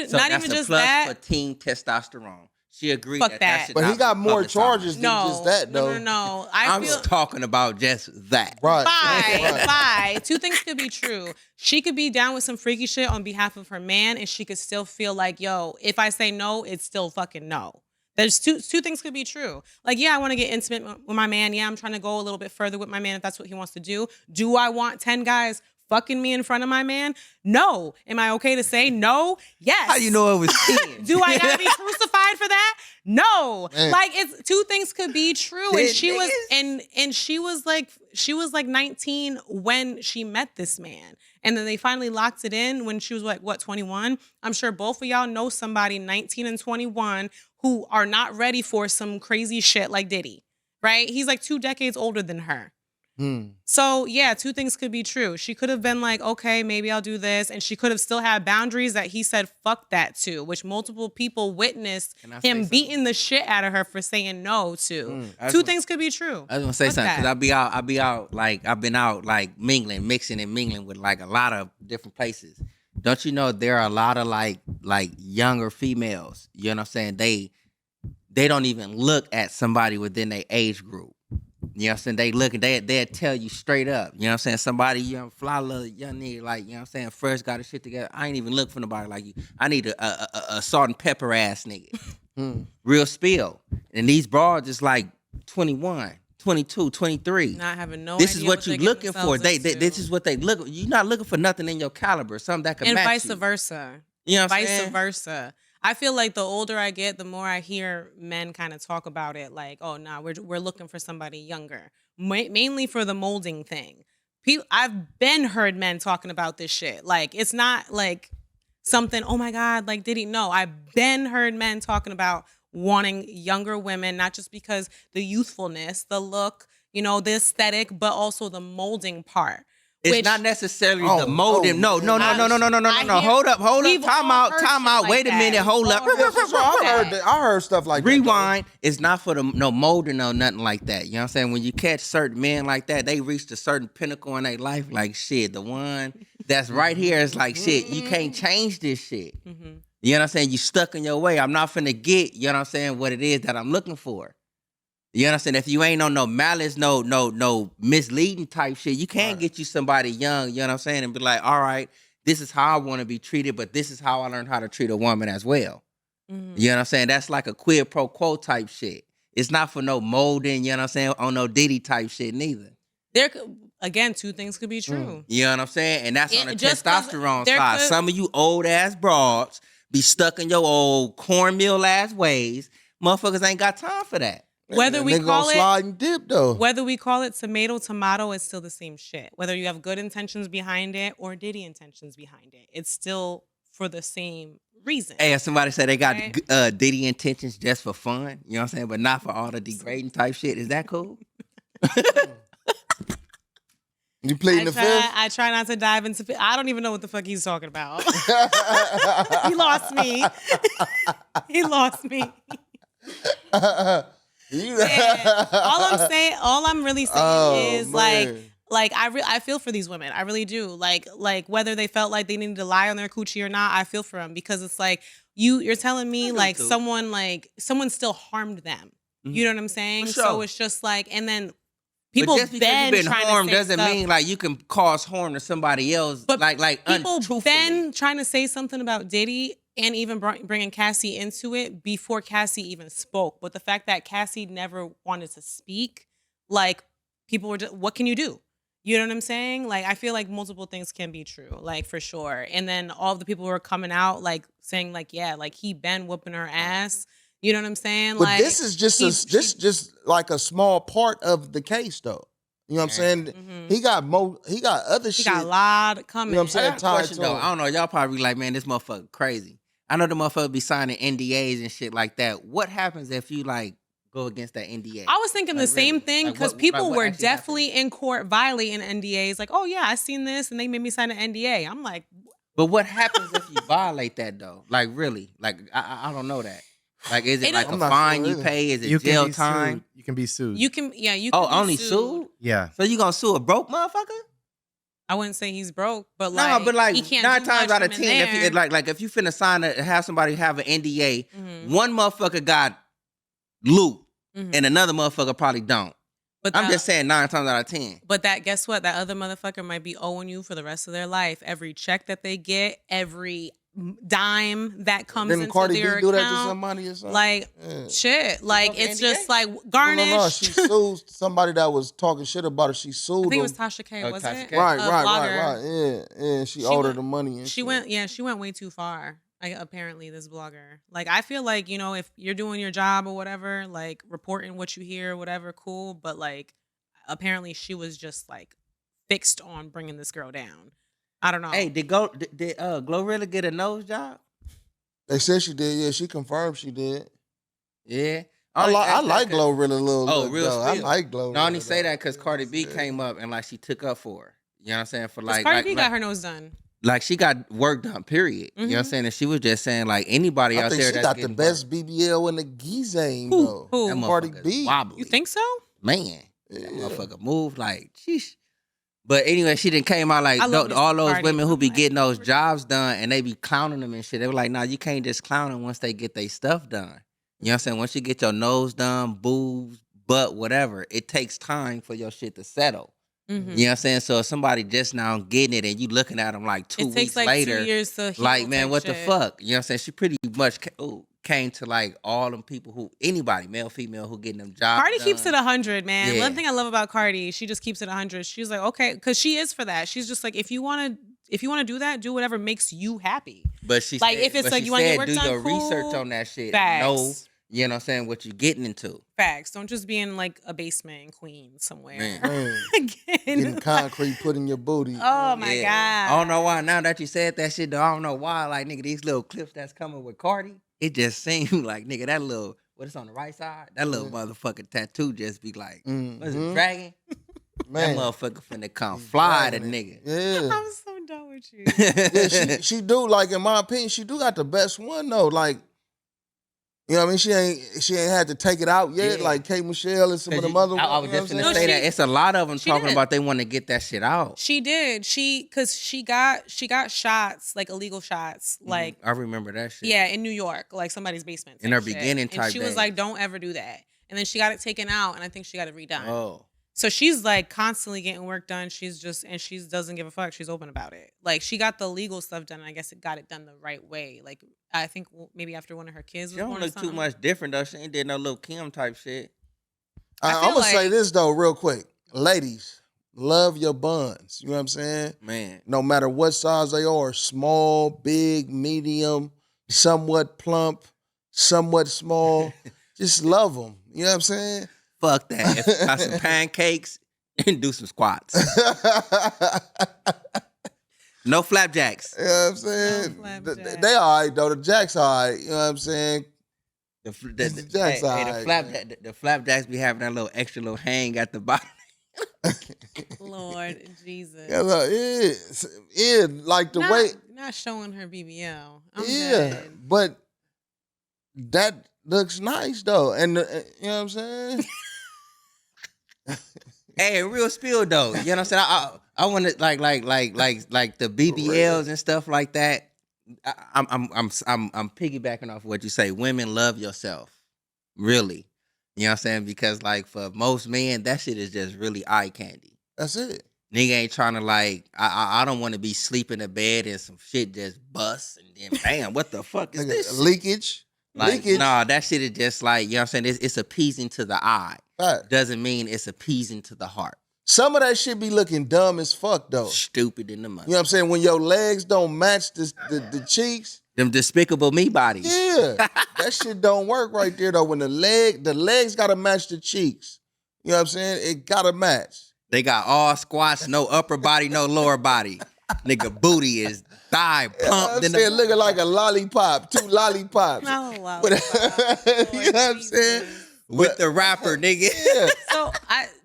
just plus that. For teen testosterone. She agreed Fuck that should But not he got be more publicized. charges than just that, though. No. I'm talking about just that. Right. Bye. Two things could be true. She could be down with some freaky shit on behalf of her man, and she could still feel like, yo, if I say no, it's still fucking no. There's two things could be true. Like, yeah, I want to get intimate with my man. Yeah, I'm trying to go a little bit further with my man if that's what he wants to do. Do I want 10 guys fucking me in front of my man? No. Am I okay to say no? Yes. How you know it was 10? Do I gotta be crucified for that? No. Man. Like, it's two things could be true. And she was niggas? and she was like 19 when she met this man. And then they finally locked it in when she was like, 21? I'm sure both of y'all know somebody 19 and 21 who are not ready for some crazy shit like Diddy, right? He's like 2 decades older than her. So yeah, two things could be true. She could have been like, okay, maybe I'll do this. And she could have still had boundaries that he said, fuck that to, which multiple people witnessed him beating the shit out of her for saying no to. Two things could be true. I was gonna say Fuck something, that. because I've been out like mixing and mingling with like a lot of different places. Don't you know there are a lot of like younger females, you know what I'm saying? They don't even look at somebody within their age group. You know what I'm saying? They look and they'll tell you straight up. You know what I'm saying? Somebody, young, fly little young nigga, like, you know what I'm saying, first got his shit together. I ain't even look for nobody like you. I need a salt and pepper ass nigga. Real spill. And these broads is like 21, 22, 23. Not having no This idea is what they're you looking getting for. themselves into. This is what they look. You're not looking for nothing in your caliber, something that can And match vice you. versa. You know what I'm Vice saying? versa. I feel like the older I get, the more I hear men kind of talk about it like, oh, nah, we're looking for somebody younger. Mainly for the molding thing. I've been heard men talking about this shit. Like, it's not like something, oh my God, like, did he? No, I've been heard men talking about wanting younger women, not just because the youthfulness, the look, you know, the aesthetic, but also the molding part. It's not necessarily the molding. No. Hold up. Time out. Wait a minute. Hold up. I heard stuff like that. Rewind. It's not for no molding or nothing like that. You know what I'm saying? When you catch certain men like that, they reach a certain pinnacle in their life. Like, shit, the one that's right here is like, shit, you can't change this shit. You know what I'm saying? You stuck in your way. I'm not finna get, you know what I'm saying, what it is that I'm looking for. You know what I'm saying? If you ain't on no malice, no misleading type shit, you can't get you somebody young, you know what I'm saying, and be like, all right, this is how I want to be treated, but this is how I learned how to treat a woman as well. You know what I'm saying? That's like a quid pro quo type shit. It's not for no molding, you know what I'm saying, on no Diddy type shit neither. Again, two things could be true. You know what I'm saying? And that's on the just testosterone side. Some of you old ass broads be stuck in your old cornmeal ass ways. Motherfuckers ain't got time for that. Whether we call it slide and dip though. Whether we call it tomato, it's still the same shit. Whether you have good intentions behind it or Diddy intentions behind it, it's still for the same reason. Hey, if somebody said they got Diddy intentions just for fun, you know what I'm saying, but not for all the degrading type shit, is that cool? You pleading the fifth? I try not to dive into. I don't even know what the fuck he's talking about. He lost me. He lost me. Yeah. All I'm really saying is man. like I feel for these women. I really do. Like whether they felt like they needed to lie on their coochie or not, I feel for them because it's like you're telling me like someone still harmed them. You know what I'm saying? For sure. So it's just like, and then People but just because been you've been trying harmed to say doesn't stuff. mean like you can cause harm to somebody else. But like people untruthfully. been trying to say something about Diddy and even bringing Cassie into it before Cassie even spoke. But the fact that Cassie never wanted to speak, like people were just, what can you do? You know what I'm saying? Like, I feel like multiple things can be true, like for sure. And then all of the people who are coming out, like saying, like, yeah, like he been whooping her ass. You know what I'm saying? But like this is just like a small part of the case, though. You know what I'm saying? Mhm. He got other He shit. got a lot coming. You know what I'm I saying? got a question Tied to though. him. I don't know. Y'all probably like, man, this motherfucker crazy. I know the motherfucker be signing NDAs and shit like that. What happens if you like go against that NDA? I was thinking Like, the same really? thing Like, because what- people like, what were actually definitely in court violating NDAs. Like, oh yeah, I seen this, and they made me sign an NDA. I'm like, But what happens if you violate that though? Like really? Like I don't know that. Like is it It like don't- a I'm not fine sure you either. pay? Is it You can jail be time? sued. You can be sued. you can be Only sued. sued? Yeah. So you gonna sue a broke motherfucker? I wouldn't say he's broke, but No, like, but like he can't 9 do times much out of from 10, in if you there. like if you finna sign have somebody have an NDA, Mhm, one motherfucker got loot mhm. and another motherfucker probably don't. But I'm that- just saying 9 times out of 10. But that, guess what? That other motherfucker might be owing you for the rest of their life. Every check that they get, every dime that comes Didn't into Cardi their B do that to account, somebody or something? like Yeah. shit. Like off it's NDA? just like No, garnished. she sued somebody that was talking shit about her. She I sued think it them. was Tasha K, Oh, wasn't Tasha it? K. Right, A right, blogger. Yeah. She She owed her went- the money and She shit. she went way too far. Like, apparently, this blogger. Like, I feel like, if you're doing your job or whatever, like reporting what you hear, whatever, cool. But like, apparently, she was just like fixed on bringing this girl down. I don't know. Hey, did Glorilla get a nose job? They said she did. Yeah, she confirmed she did. Yeah. I asked that like 'cause- Glorilla a little. Oh, look, real though. I spill. like Glorilla. No, I only say though. that because Cardi B Yeah. came up and like she took up for her. You know what I'm saying? For 'Cause like, Cardi like, B like, got her nose done. like she got work done, period. You know what I'm Mhm. saying? And she was just saying like anybody I out think there she that's got the getting best work, BBL in the Gizane, Who? though. Who? that Cardi motherfucker's B. wobbly. You think so? Man, that Yeah. motherfucker moved like sheesh. But anyway, she didn't came out like I love me all some those Cardi. women who I'm be like, getting those Cardi. jobs done and they be clowning them and shit. They were like, nah, you can't just clown them once they get their stuff done. You know what I'm saying? Once you get your nose done, boobs, butt, whatever, it takes time for your shit to settle. Mhm. You know what I'm saying? So if somebody just now getting it and you looking at them like 2 It weeks takes like later, 2 years to heal. like, man, type what the shit. fuck? You know what I'm saying? She pretty much came to like all them people who, anybody, male, female, who getting them jobs Cardi keeps it done. 100, man. Yeah. One thing I love about Cardi, she just keeps it 100. She's like, okay, because she is for that. She's just like, if you want to do that, do whatever makes you happy. But she Like, said, if it's but like she you wanna get said, work do done, your research cool. on that shit. Facts. Know, you know what I'm saying, what you getting into. Facts. Don't just be in like a basement in Queens somewhere. Man. Man, Again. getting concrete put in your booty. Oh my Yeah. God. I don't know why. Now that you said that shit, though, I don't know why. Like, nigga, these little clips that's coming with Cardi, it just seemed like, nigga, that little, what is on the right side? That little motherfucking tattoo just be like, what is it, Mhm. dragon? Man, That motherfucker finna come He's fly the dragging nigga. Yeah. I'm so done with you. Yeah, she do, like, in my opinion, she do got the best one though. Like, you know what I mean? She ain't had to take it out yet, Yeah. like K Michelle and some of them other ones. I was you know just what I'm gonna saying? say that it's a lot of them she talking did. about they want to get that shit out. She did. Cause she got shots, like illegal shots, like I remember that shit. yeah, in New York, like somebody's basement. In type her shit. beginning and type she was days. like, "Don't ever do that." And then she got it taken out, and I think she got it redone. Oh, So she's like constantly getting work done. She doesn't give a fuck. She's open about it. Like, she got the legal stuff done, and I guess it got it done the right way. Like, I think maybe after one of her kids she was don't born or look too something. much different though. She ain't did no little Kim type shit. I I'm feel gonna say like- this though, real quick. Ladies, love your buns. You know what I'm saying? Man, No matter what size they are, small, big, medium, somewhat plump, somewhat small. Just love them. You know what I'm saying? fuck that. If you got some pancakes and do some squats. No flapjacks. You know what I'm saying? flapjack. They all right though. The Jacks all right. You know what I'm saying? The Jacks all the right, the flapjacks be having that little extra little hang at the bottom. Lord Jesus. Yeah, look, yeah, like the way. Not showing her BBL. I'm Yeah, dead. but that looks nice though, and you know what I'm saying? Hey, real spill though. You know what I'm saying? I want to like the BBLs and stuff like that. I'm piggybacking off what you say. Women love yourself, really. You know what I'm saying? Because like for most men, that shit is just really eye candy. That's it. Nigga ain't trying to like. I don't want to be sleeping in bed and some shit just busts and then bam, what the fuck is Nigga, this? Shit? leakage. Like, leakage. nah, that shit is just like, you know what I'm saying? It's appeasing to the eye. Right. Doesn't mean it's appeasing to the heart. Some of that shit be looking dumb as fuck though. Stupid in the money. You know what I'm saying? When your legs don't match the cheeks. Them despicable me bodies. Yeah. That shit don't work right there though. When the legs gotta match the cheeks. You know what I'm saying? It gotta match. They got all squats, no upper body, no lower body. Nigga booty is thigh pumped. You know what I'm looking like a lollipop, 2 lollipops. Oh, wow. But, you know what I'm saying? With the rapper, nigga. Yeah. So,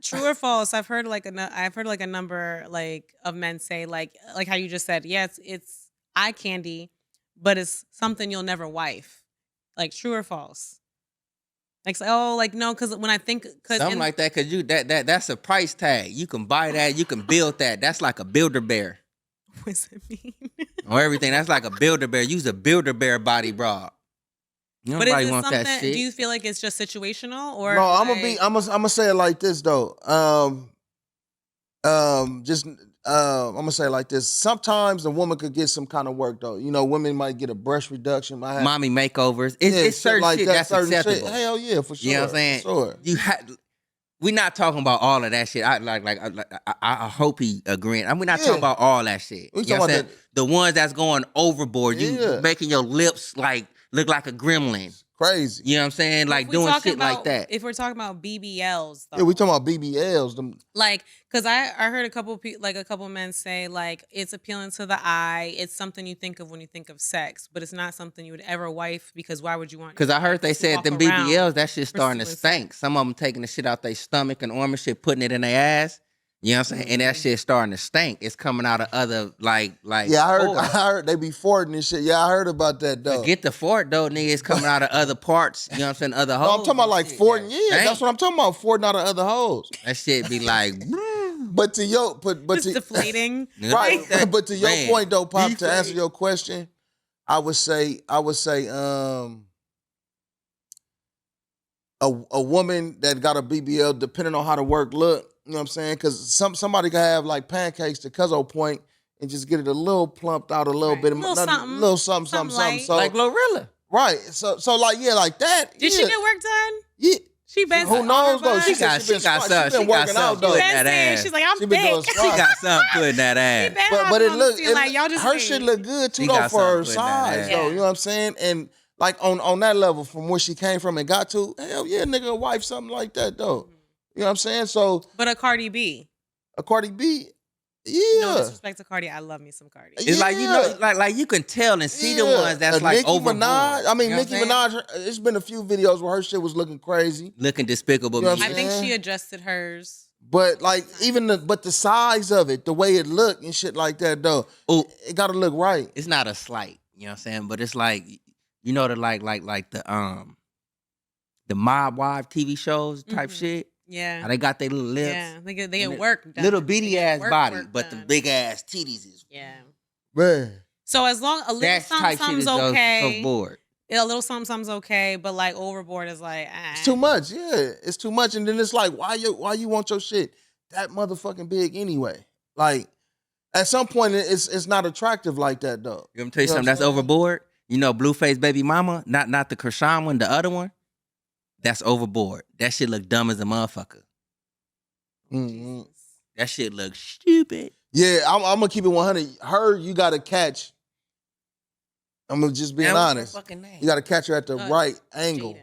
true or false? I've heard like a number like of men say like how you just said. Yes, it's eye candy, but it's something you'll never wife. Like true or false? Like no, because when I think Something like that, cause that's a price tag. You can buy that, you can build that. That's like a builder bear. What does it mean? Or everything. That's like a builder bear. Use a builder bear body bra. But Nobody is it wants something? that shit. Do you feel like it's just situational or? No, I'm like, gonna say it like this though. I'm gonna say it like this. Sometimes a woman could get some kind of work though. You know, women might get a breast reduction, might have mommy makeovers. It's certain like shit that, that's certain acceptable. Shit. Hell yeah, for sure. You know what I'm saying? For sure. We're not talking about all of that shit. I hope he agreeing. We're not talking about all that shit. We You know talking what I'm about saying? The ones that's going overboard. You making your lips like look like a gremlin. Crazy. You know what I'm saying? Like if we doing talking shit like that. If we're talking about BBLs, though, Yeah, we talking about BBLs. Them. like, because I heard a couple men say like it's appealing to the eye. It's something you think of when you think of sex, but it's not something you would ever wife because why would you want? Because I heard they said them BBLs, that shit starting to pursuing stink. Some of them taking the shit out their stomach and arm and shit, putting it in their ass. You know what I'm saying? And that shit starting to stink. It's coming out of other like. Yeah, I pores. heard they be forting and shit. Yeah, I heard about that though. Forget the fort though, nigga. It's coming out of other parts. You know what I'm saying? Other holes. No, I'm talking about like forting. Yeah, Dang. that's what I'm talking about. Forting out of other holes. That shit be like, But to your, but Just to deflating. right. But to your Man, point though, Pop, to deflate. answer your question, I would say, a woman that got a BBL, depending on how the work look, you know what I'm saying? Because somebody can have like pancakes to Cuzzo point and just get it a little plumped out a little Right. bit, Little something. little something. Light. So like Glorilla. right, so like yeah, like that. Did she get work done? Yeah. She been. Who knows though? She said got she been something working out though. put Been that saying, ass. she's like, I'm She been doing thick. She got something put in that She ass. been But it on look, the like y'all just her saying. shit look good too She though got for her something put in that size ass. though. Yeah. You know what I'm saying? And like on that level, from where she came from and got to, hell yeah, nigga, a wife something like that though. You know what I'm saying? So But a Cardi B. a Cardi B, No yeah. disrespect to Cardi. I love me some Cardi. It's like you know, like you can tell and see the ones that's like Nicki overboard. Minaj. I mean, You know what Nicki I'm saying? Minaj. It's been a few videos where her shit was looking crazy, Looking despicable. You know me. what I think Yeah. she adjusted hers. but like even the size of it, the way it looked and shit like that though, Ooh. it got to look right. It's not a slight, you know what I'm saying? But it's like, you know, the like the mob wife TV shows type Mhm. shit. How Yeah. they got their little lips, Yeah. They get And work done. little They bitty get ass work body, but done. the big ass titties is. Yeah. Man, So as long a little That type shit something's is so okay. bored. A little something's okay, but like overboard is like it's too much. Yeah, it's too much, and then it's like, why you want your shit that motherfucking big anyway? Like at some point, it's not attractive like that though. You want me to tell you You know something what that's I'm saying? overboard? You know, Blueface Baby Mama, not the Krishan one, the other one. That's overboard. That shit look dumb as a motherfucker. Mhm. That shit look stupid. Yeah, I'm gonna keep it 100. Her, you gotta catch. I'm gonna just being Now, what's her honest. fucking name? You gotta catch her at the right angle.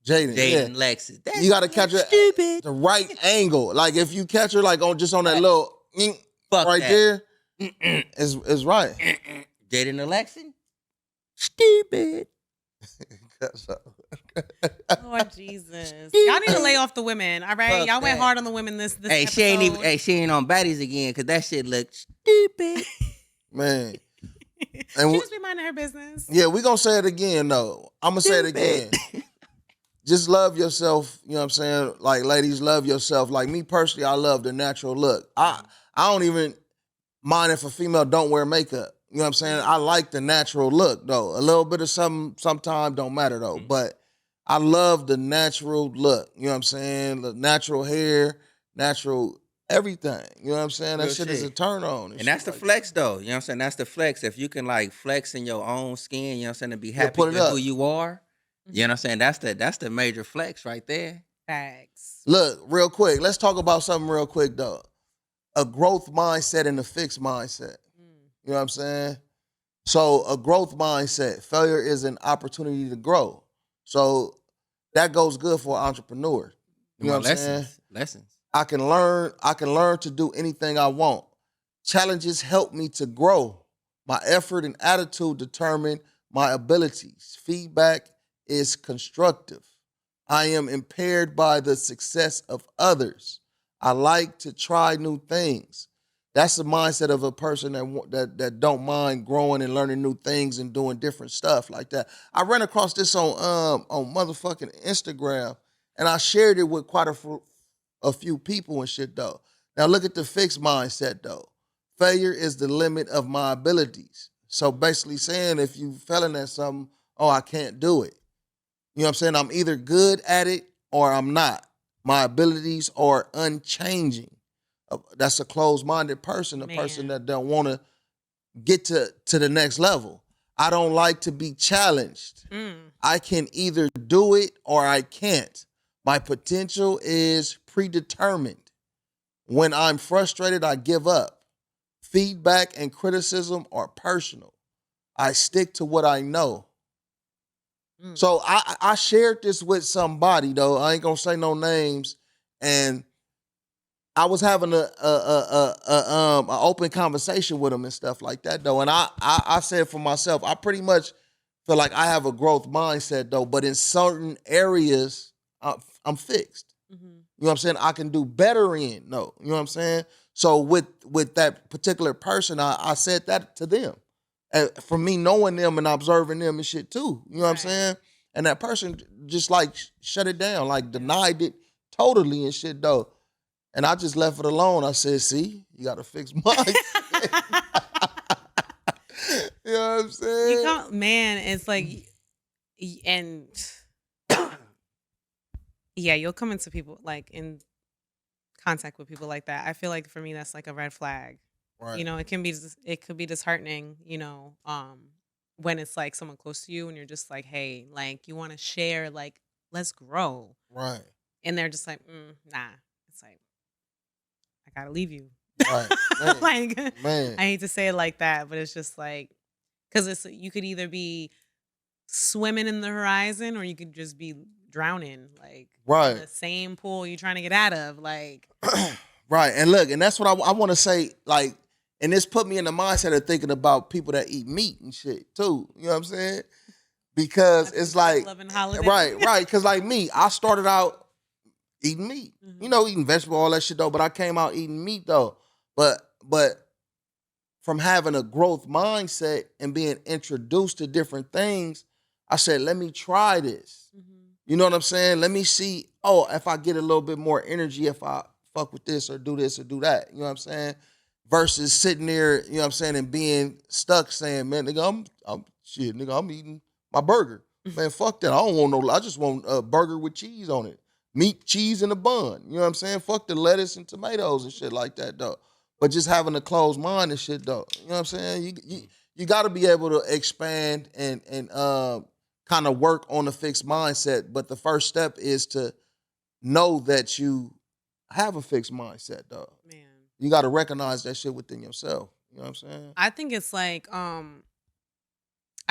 Jaden. Jaden, Jaden yeah. Lexus. That You gotta shit catch her look stupid. the right angle. Like if you catch her like on just on that little Fuck right that. there, Mm-mm. is right. Mm-mm. Jaden Alexin? Stupid. Lord Jesus. Y'all need to lay off the women. All right. Fuck Y'all went that. hard on the women this Hey, episode. she ain't on baddies again because that shit look stupid. Man. She And just be minding her business. yeah, we gonna say it again though. I'm gonna say it again. Just love yourself, you know what I'm saying? Like ladies, love yourself. Like me personally, I love the natural look. I don't even mind if a female don't wear makeup. You know what I'm saying? I like the natural look though. A little bit of something sometimes don't matter though. But I love the natural look. You know what I'm saying? The natural hair, natural everything. You know what I'm saying? That Real shit is a shit. turn on and And shit that's the like that. flex though. You know what I'm saying? That's the flex. If you can like flex in your own skin, you know what I'm saying, and be Yeah, happy put it with who up. you are. You know what I'm saying? That's the major flex right there. Facts. Look, real quick. Let's talk about something real quick though. A growth mindset and a fixed mindset. You know what I'm saying? So a growth mindset, failure is an opportunity to grow. So that goes good for an entrepreneur. You Come know what on, I'm saying? lessons. I can learn to do anything I want. Challenges help me to grow. My effort and attitude determine my abilities. Feedback is constructive. I am impaired by the success of others. I like to try new things. That's the mindset of a person that don't mind growing and learning new things and doing different stuff like that. I ran across this on motherfucking Instagram, and I shared it with quite a few people and shit though. Now look at the fixed mindset though. Failure is the limit of my abilities. So basically saying if you failing at something, oh, I can't do it. You know what I'm saying? I'm either good at it or I'm not. My abilities are unchanging. That's a closed-minded person, a person Man. that don't want to get to the next level. I don't like to be challenged. I can either do it or I can't. My potential is predetermined. When I'm frustrated, I give up. Feedback and criticism are personal. I stick to what I know. So I shared this with somebody though. I ain't gonna say no names, and I was having a open conversation with him and stuff like that though. And I said for myself, I pretty much feel like I have a growth mindset though, but in certain areas, I'm fixed. You know what I'm saying? I can do better in. No, you know what I'm saying? So with that particular person, I said that to them. And for me knowing them and observing them and shit too. You know what I'm saying? And that person just like shut it down, like denied it totally and shit though. And I just left it alone. I said, see, you got to fix mindset. You know what I'm saying? You can't, man, it's like, and yeah, you'll come into people like in contact with people like that. I feel like for me, that's like a red flag. Right. You know, it could be disheartening, when it's like someone close to you and you're just like, hey, like you want to share, like, let's grow. Right. And they're just like, nah. It's like, I gotta leave you. Right. Man. Like, Man. I hate to say it like that, but it's just like, because you could either be swimming in the horizon or you could just be drowning, like Right. in the same pool you're trying to get out of. Like, Right. And look, and that's what I want to say, like, and this put me in the mindset of thinking about people that eat meat and shit too. You know what I'm saying? Because it's like, loving holiday. right. Because like me, I started out eating meat. You know, eating vegetable, all that shit though. But I came out eating meat though. But from having a growth mindset and being introduced to different things, I said, let me try this. You know what I'm saying? Let me see, oh, if I get a little bit more energy, if I fuck with this or do that. You know what I'm saying? Versus sitting there, you know what I'm saying, and being stuck saying, man, nigga, I'm eating my burger. Man, fuck that. I don't want no, I just want a burger with cheese on it. Meat, cheese, and a bun. You know what I'm saying? Fuck the lettuce and tomatoes and shit like that, though. But just having a closed mind and shit, though. You know what I'm saying? You got to be able to expand and kind of work on a fixed mindset. But the first step is to know that you have a fixed mindset, though. Man. You got to recognize that shit within yourself. You know what I'm saying? I think it's like, I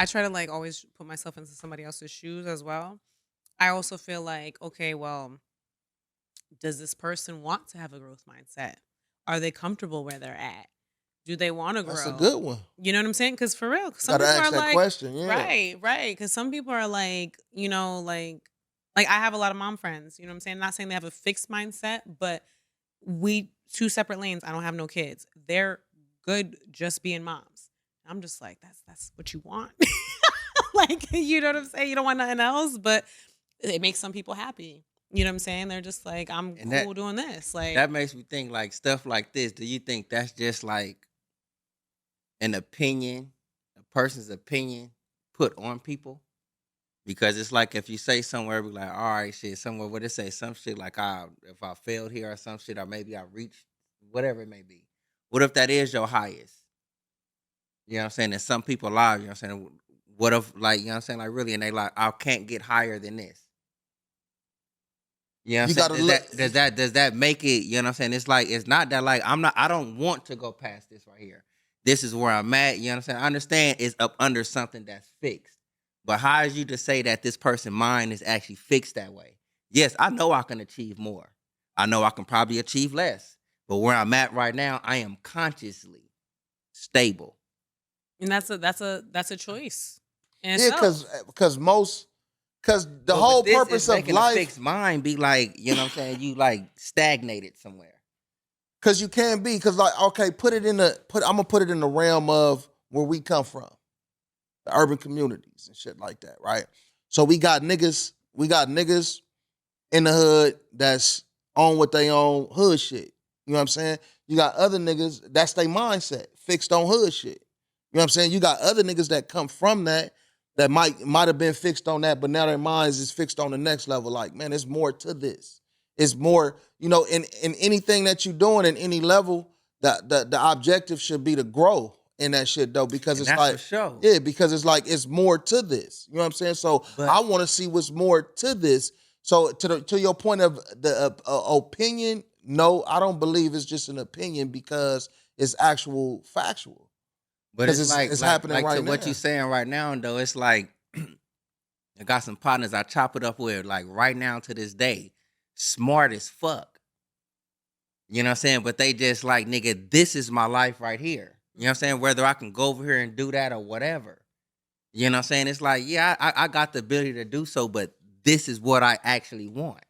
try to like always put myself into somebody else's shoes as well. I also feel like, okay, well, does this person want to have a growth mindset? Are they comfortable where they're at? Do they want to grow? That's a good one. You know what I'm saying? Because for real, some Gotta people ask are that like, question, yeah. right. Because some people are like, like I have a lot of mom friends. You know what I'm saying? Not saying they have a fixed mindset, but we two separate lanes. I don't have no kids. They're good just being moms. I'm just like, that's what you want. Like, you know what I'm saying? You don't want nothing else, but it makes some people happy. You know what I'm saying? They're just like, I'm And cool doing this. Like, that makes me think like stuff like this. Do you think that's just like an opinion, a person's opinion put on people? Because it's like if you say somewhere, be like, all right, shit, somewhere what it say, some shit like if I failed here or some shit, or maybe I reached whatever it may be. What if that is your highest? You know what I'm saying? And some people lie, you know what I'm saying? What if like, you know what I'm saying? Like really, and they like, I can't get higher than this. You know You what I'm gotta saying? look. Does that make it, you know what I'm saying? It's like it's not that like I don't want to go past this right here. This is where I'm at, you know what I'm saying? I understand it's up under something that's fixed. But how is you to say that this person's mind is actually fixed that way? Yes, I know I can achieve more. I know I can probably achieve less. But where I'm at right now, I am consciously stable. And that's a choice in Yeah, itself. cause the But with whole this, it's purpose of making a life, fixed mind be like, you know what I'm saying? You like stagnated somewhere. cause you can't be, cause like, okay, I'm gonna put it in the realm of where we come from, the urban communities and shit like that, right? So we got niggas in the hood that's on what they own hood shit. You know what I'm saying? You got other niggas, that's their mindset, fixed on hood shit. You know what I'm saying? You got other niggas that come from that might have been fixed on that, but now their minds is fixed on the next level. Like, man, there's more to this. It's more, in anything that you're doing in any level, the objective should be to grow in that shit though, because And it's that's for like, sure. yeah, because it's like it's more to this. You know what I'm saying? So But I want to see what's more to this. So to your point of the opinion, no, I don't believe it's just an opinion because it's actual factual. But Because it's it's happening to right what you now. saying right now though, it's like I got some partners I chop it up with, like right now to this day, smart as fuck. You know what I'm saying? But they just like, nigga, this is my life right here. You know what I'm saying? Whether I can go over here and do that or whatever. You know what I'm saying? It's like, yeah, I got the ability to do so, but this is what I actually want.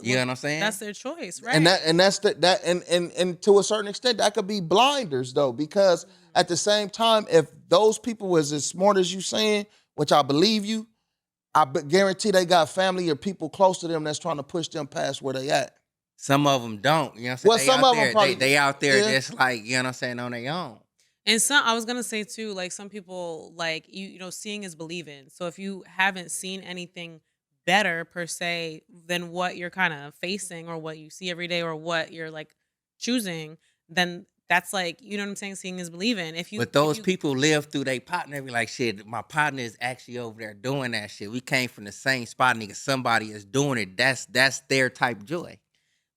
You know what I'm saying? That's their choice, And right? that's that and to a certain extent that could be blinders though, because at the same time, if those people was as smart as you saying, which I believe you, guarantee they got family or people close to them that's trying to push them past where they at. Some of them don't. You know what I'm saying? Well, They some out of them there, probably, they out there yeah, just like, you know what I'm saying, on their own. And some, I was gonna say too, like some people, like seeing is believing. So if you haven't seen anything better per se than what you're kind of facing or what you see every day or what you're like choosing, then that's like, you know what I'm saying? Seeing is believing. But those people live through their partner, be like, shit, my partner is actually over there doing that shit. We came from the same spot, nigga. Somebody is doing it. That's their type joy.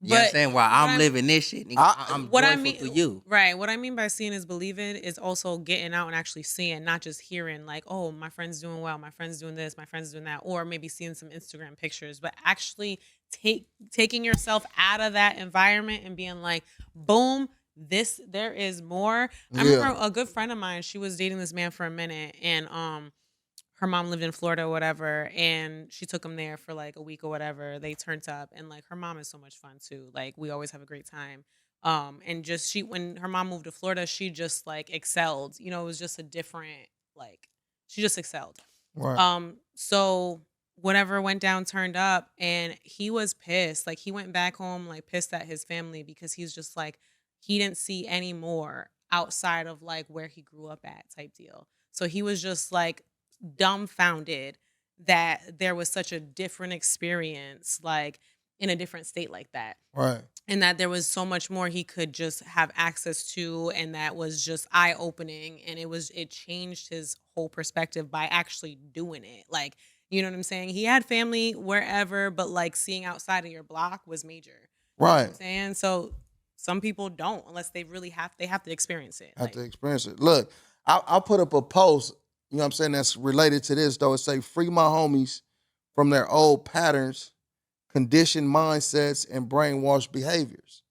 You know what I'm But saying? While what I'm I'm living this shit, nigga, I I'm what I joyful mean through you. right, what I mean by seeing is believing is also getting out and actually seeing, not just hearing like, oh, my friend's doing well, my friend's doing this, my friend's doing that, or maybe seeing some Instagram pictures, but actually taking yourself out of that environment and being like, boom, there is more. I yeah, remember a good friend of mine, she was dating this man for a minute, and her mom lived in Florida or whatever, and she took him there for like a week or whatever. They turned up, and like her mom is so much fun too. Like we always have a great time. And just when her mom moved to Florida, she just like excelled. It was just a different, like, she just excelled. right, So whatever went down turned up, and he was pissed. Like he went back home like pissed at his family because he's just like he didn't see any more outside of like where he grew up at type deal. So he was just like dumbfounded that there was such a different experience, like in a different state like that, right. and that there was so much more he could just have access to, and that was just eye opening, and it changed his whole perspective by actually doing it. Like, you know what I'm saying? He had family wherever, but like seeing outside of your block was major. You know what Right. I'm saying? So some people don't, unless they have to experience it. Have Like, to experience it. Look, I'll put up a post, you know what I'm saying, that's related to this though. It say free my homies from their old patterns, conditioned mindsets, and brainwashed behaviors.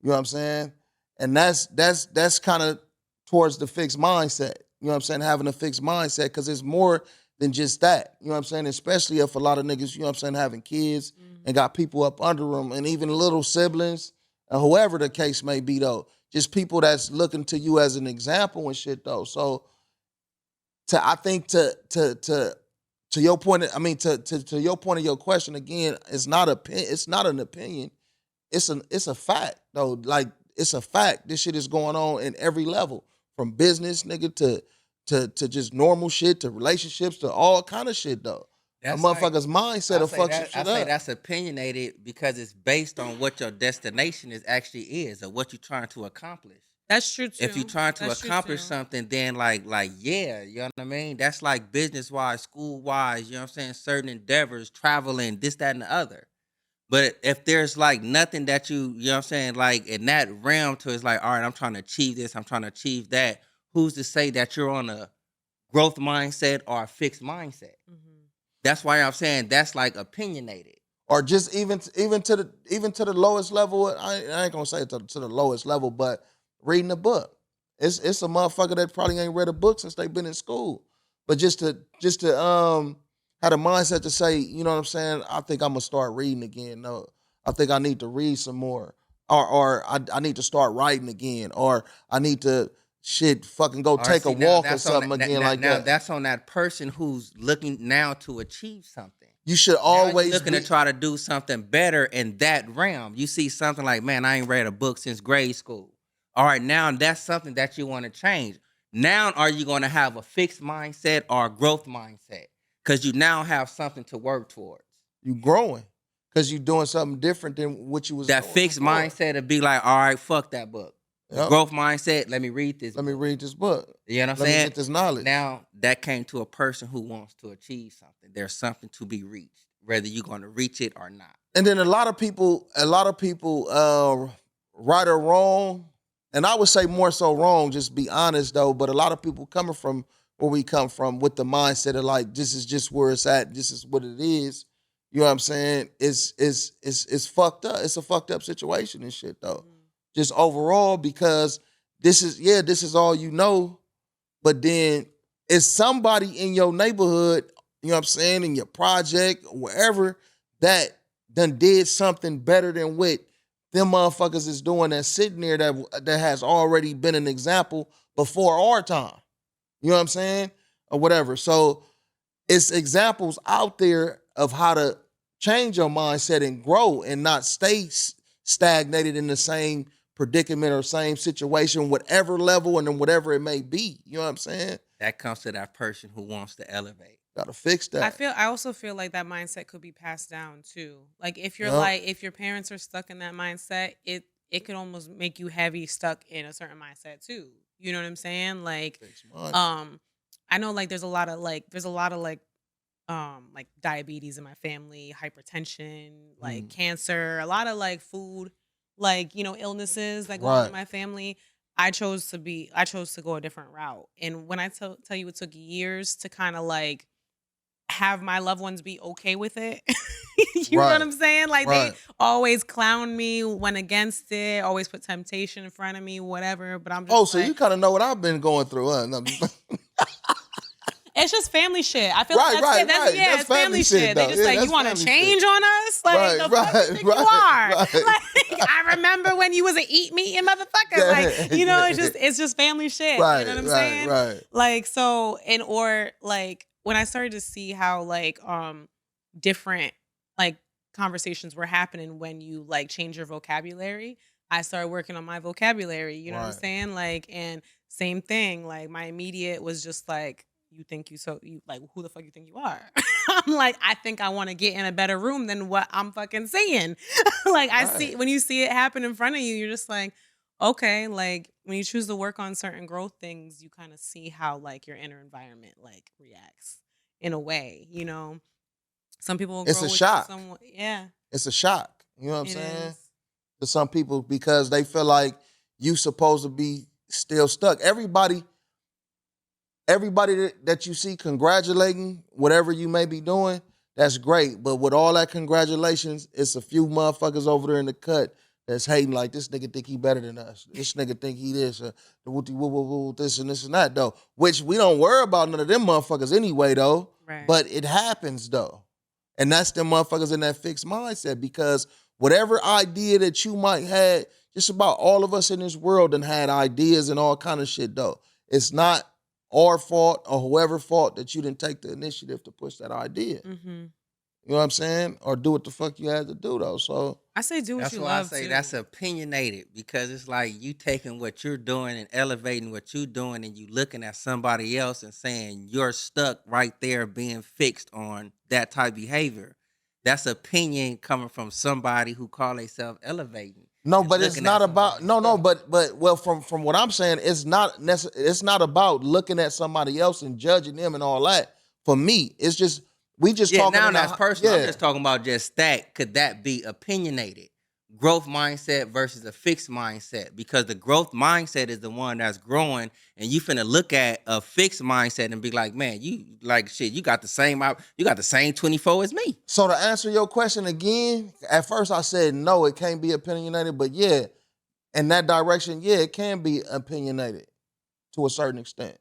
You know what I'm saying? And that's kind of towards the fixed mindset. You know what I'm saying? Having a fixed mindset, because it's more than just that. You know what I'm saying? Especially if a lot of niggas, you know what I'm saying, having kids and got people up under them, and even little siblings, or whoever the case may be though. Just people that's looking to you as an example and shit though. So I think to your point, I mean to your point of your question again, it's not an opinion. It's a fact though. Like, it's a fact. This shit is going on in every level, from business nigga to just normal shit, to relationships, to all kind of shit though. A motherfucker's mindset will fuck some shit I say up. that's opinionated because it's based on what your destination is or what you're trying to accomplish. That's true too. If you're trying to That's true, accomplish too. something, then like yeah, you know what I mean? That's like business wise, school wise, you know what I'm saying? Certain endeavors, traveling, this, that, and the other. But if there's like nothing that you know what I'm saying, like in that realm to it's like, all right, I'm trying to achieve this, I'm trying to achieve that. Who's to say that you're on a growth mindset or a fixed mindset? Mhm. That's why I'm saying that's like opinionated. Or just even to the lowest level. I ain't gonna say to the lowest level, but reading a book. It's a motherfucker that probably ain't read a book since they've been in school. But just to have the mindset to say, you know what I'm saying, I think I'm gonna start reading again. No, I think I need to read some more. Or I need to start writing again. Or I need to fucking go Or take a see, now walk or that's on something that, again like now that. that's on that person who's looking now to achieve something. You should Now always you're looking to try to do something better in that realm. You see something like, man, I ain't read a book since grade school. All right, now that's something that you want to change. Now are you going to have a fixed mindset or a growth mindset? Because you now have something to work towards. you growing. Because you doing something different than what you was That doing fixed before. mindset to be like, all right, fuck that book. The Yep. growth mindset, let me read this Let book. me read this book. You know what I'm Let me saying? get this knowledge. Now that came to a person who wants to achieve something. There's something to be reached, whether you're going to reach it or not. And then a lot of people, right or wrong, and I would say more so wrong, just be honest though, but a lot of people coming from where we come from with the mindset of like, this is just where it's at, this is what it is. You know what I'm saying? It's fucked up. It's a fucked up situation and shit though. Just overall, because this is all you know, but then it's somebody in your neighborhood, you know what I'm saying, in your project or wherever, that done did something better than what them motherfuckers is doing, that's sitting there that has already been an example before our time. You know what I'm saying? Or whatever. So it's examples out there of how to change your mindset and grow and not stay stagnated in the same predicament or same situation, whatever level and then whatever it may be. You know what I'm saying? That comes to that person who wants to elevate. Gotta fix that. I also feel like that mindset could be passed down too. Like if you're Yup. like if your parents are stuck in that mindset, it could almost make you heavy stuck in a certain mindset too. You know what I'm saying? Like Fix mine. I know like there's a lot of like diabetes in my family, hypertension, like cancer, a lot of like food, like, illnesses that go on in Right. my family. I chose to go a different route. And when I tell you it took years to kind of like have my loved ones be okay with it. You know what Right. I'm saying? Like Right. they always clown me, went against it, always put temptation in front of me, whatever. But I'm just Oh, so like, you kind of know what I've been going through, huh? No, it's just family shit. I feel Right, like that's right, it. That's right. yeah, That's it's family family shit, shit. They though. just Yeah, like, that's you want to family change shit. on us? Like Right, the fuck right, you think right, you are? right. Like I remember when you was an eat meat and motherfucker. Like, it's just family shit. Right, You know what I'm right, saying? right. Like so, or like when I started to see how like different like conversations were happening when you like change your vocabulary, I started working on my vocabulary. You know what I'm Right. saying? Like, and same thing. Like my immediate was just like, you like, who the fuck you think you are? I'm like, I think I want to get in a better room than what I'm fucking seeing. Like I see Right. when you see it happen in front of you, you're just like, okay, like when you choose to work on certain growth things, you kind of see how like your inner environment like reacts in a way, Some people will It's grow a with shock. someone, yeah. It's a shock. You know what I'm It saying? is. To some people, because they feel like you supposed to be still stuck. Everybody that you see congratulating whatever you may be doing, that's great. But with all that congratulations, it's a few motherfuckers over there in the cut that's hating like, this nigga think he better than us. This nigga think he this, this and this and that though. Which we don't worry about none of them motherfuckers anyway though. Right. But it happens though. And that's them motherfuckers in that fixed mindset, because whatever idea that you might have, just about all of us in this world done had ideas and all kind of shit though. It's not our fault or whoever's fault that you didn't take the initiative to push that idea. Mm-hmm. You know what I'm saying? Or do what the fuck you had to do though. So I say do what That's you why I love say to. that's opinionated because it's like you taking what you're doing and elevating what you're doing and you looking at somebody else and saying you're stuck right there being fixed on that type of behavior. That's opinion coming from somebody who call themselves elevating. no, and but it's looking not at about somebody no, stuck. but well, from what I'm saying, it's not about looking at somebody else and judging them and all that. For me, it's just we just Yeah, talking now in that's the personal. I'm yeah. just talking about just that. Could that be opinionated? Growth mindset versus a fixed mindset. Because the growth mindset is the one that's growing, and you finna look at a fixed mindset and be like, man, you like shit, you got the same 24 as me. So to answer your question again, at first I said no, it can't be opinionated, but yeah, in that direction, yeah, it can be opinionated to a certain extent.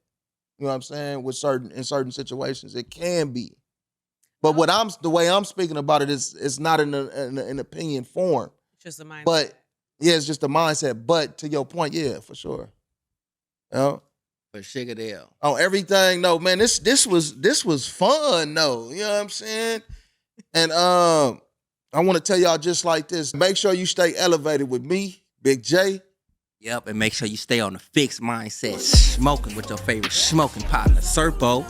You know what I'm saying? With certain situations, it can be. But the way I'm speaking about it is it's not in an opinion form. Just a mindset. But yeah, it's just a mindset. But to your point, yeah, for sure. You know? For Shigadale. On everything, no, man, this was fun, though. You know what I'm saying? And I want to tell y'all just like this. Make sure you stay elevated with me, Big J. Yep, and make sure you stay on the fixed mindset, smoking with your favorite smoking partner, Serpo.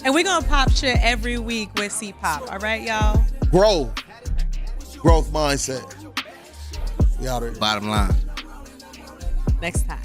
And we're going to pop shit every week with C-Pop. All right, y'all? Growth mindset. We out here. Bottom line. Next time.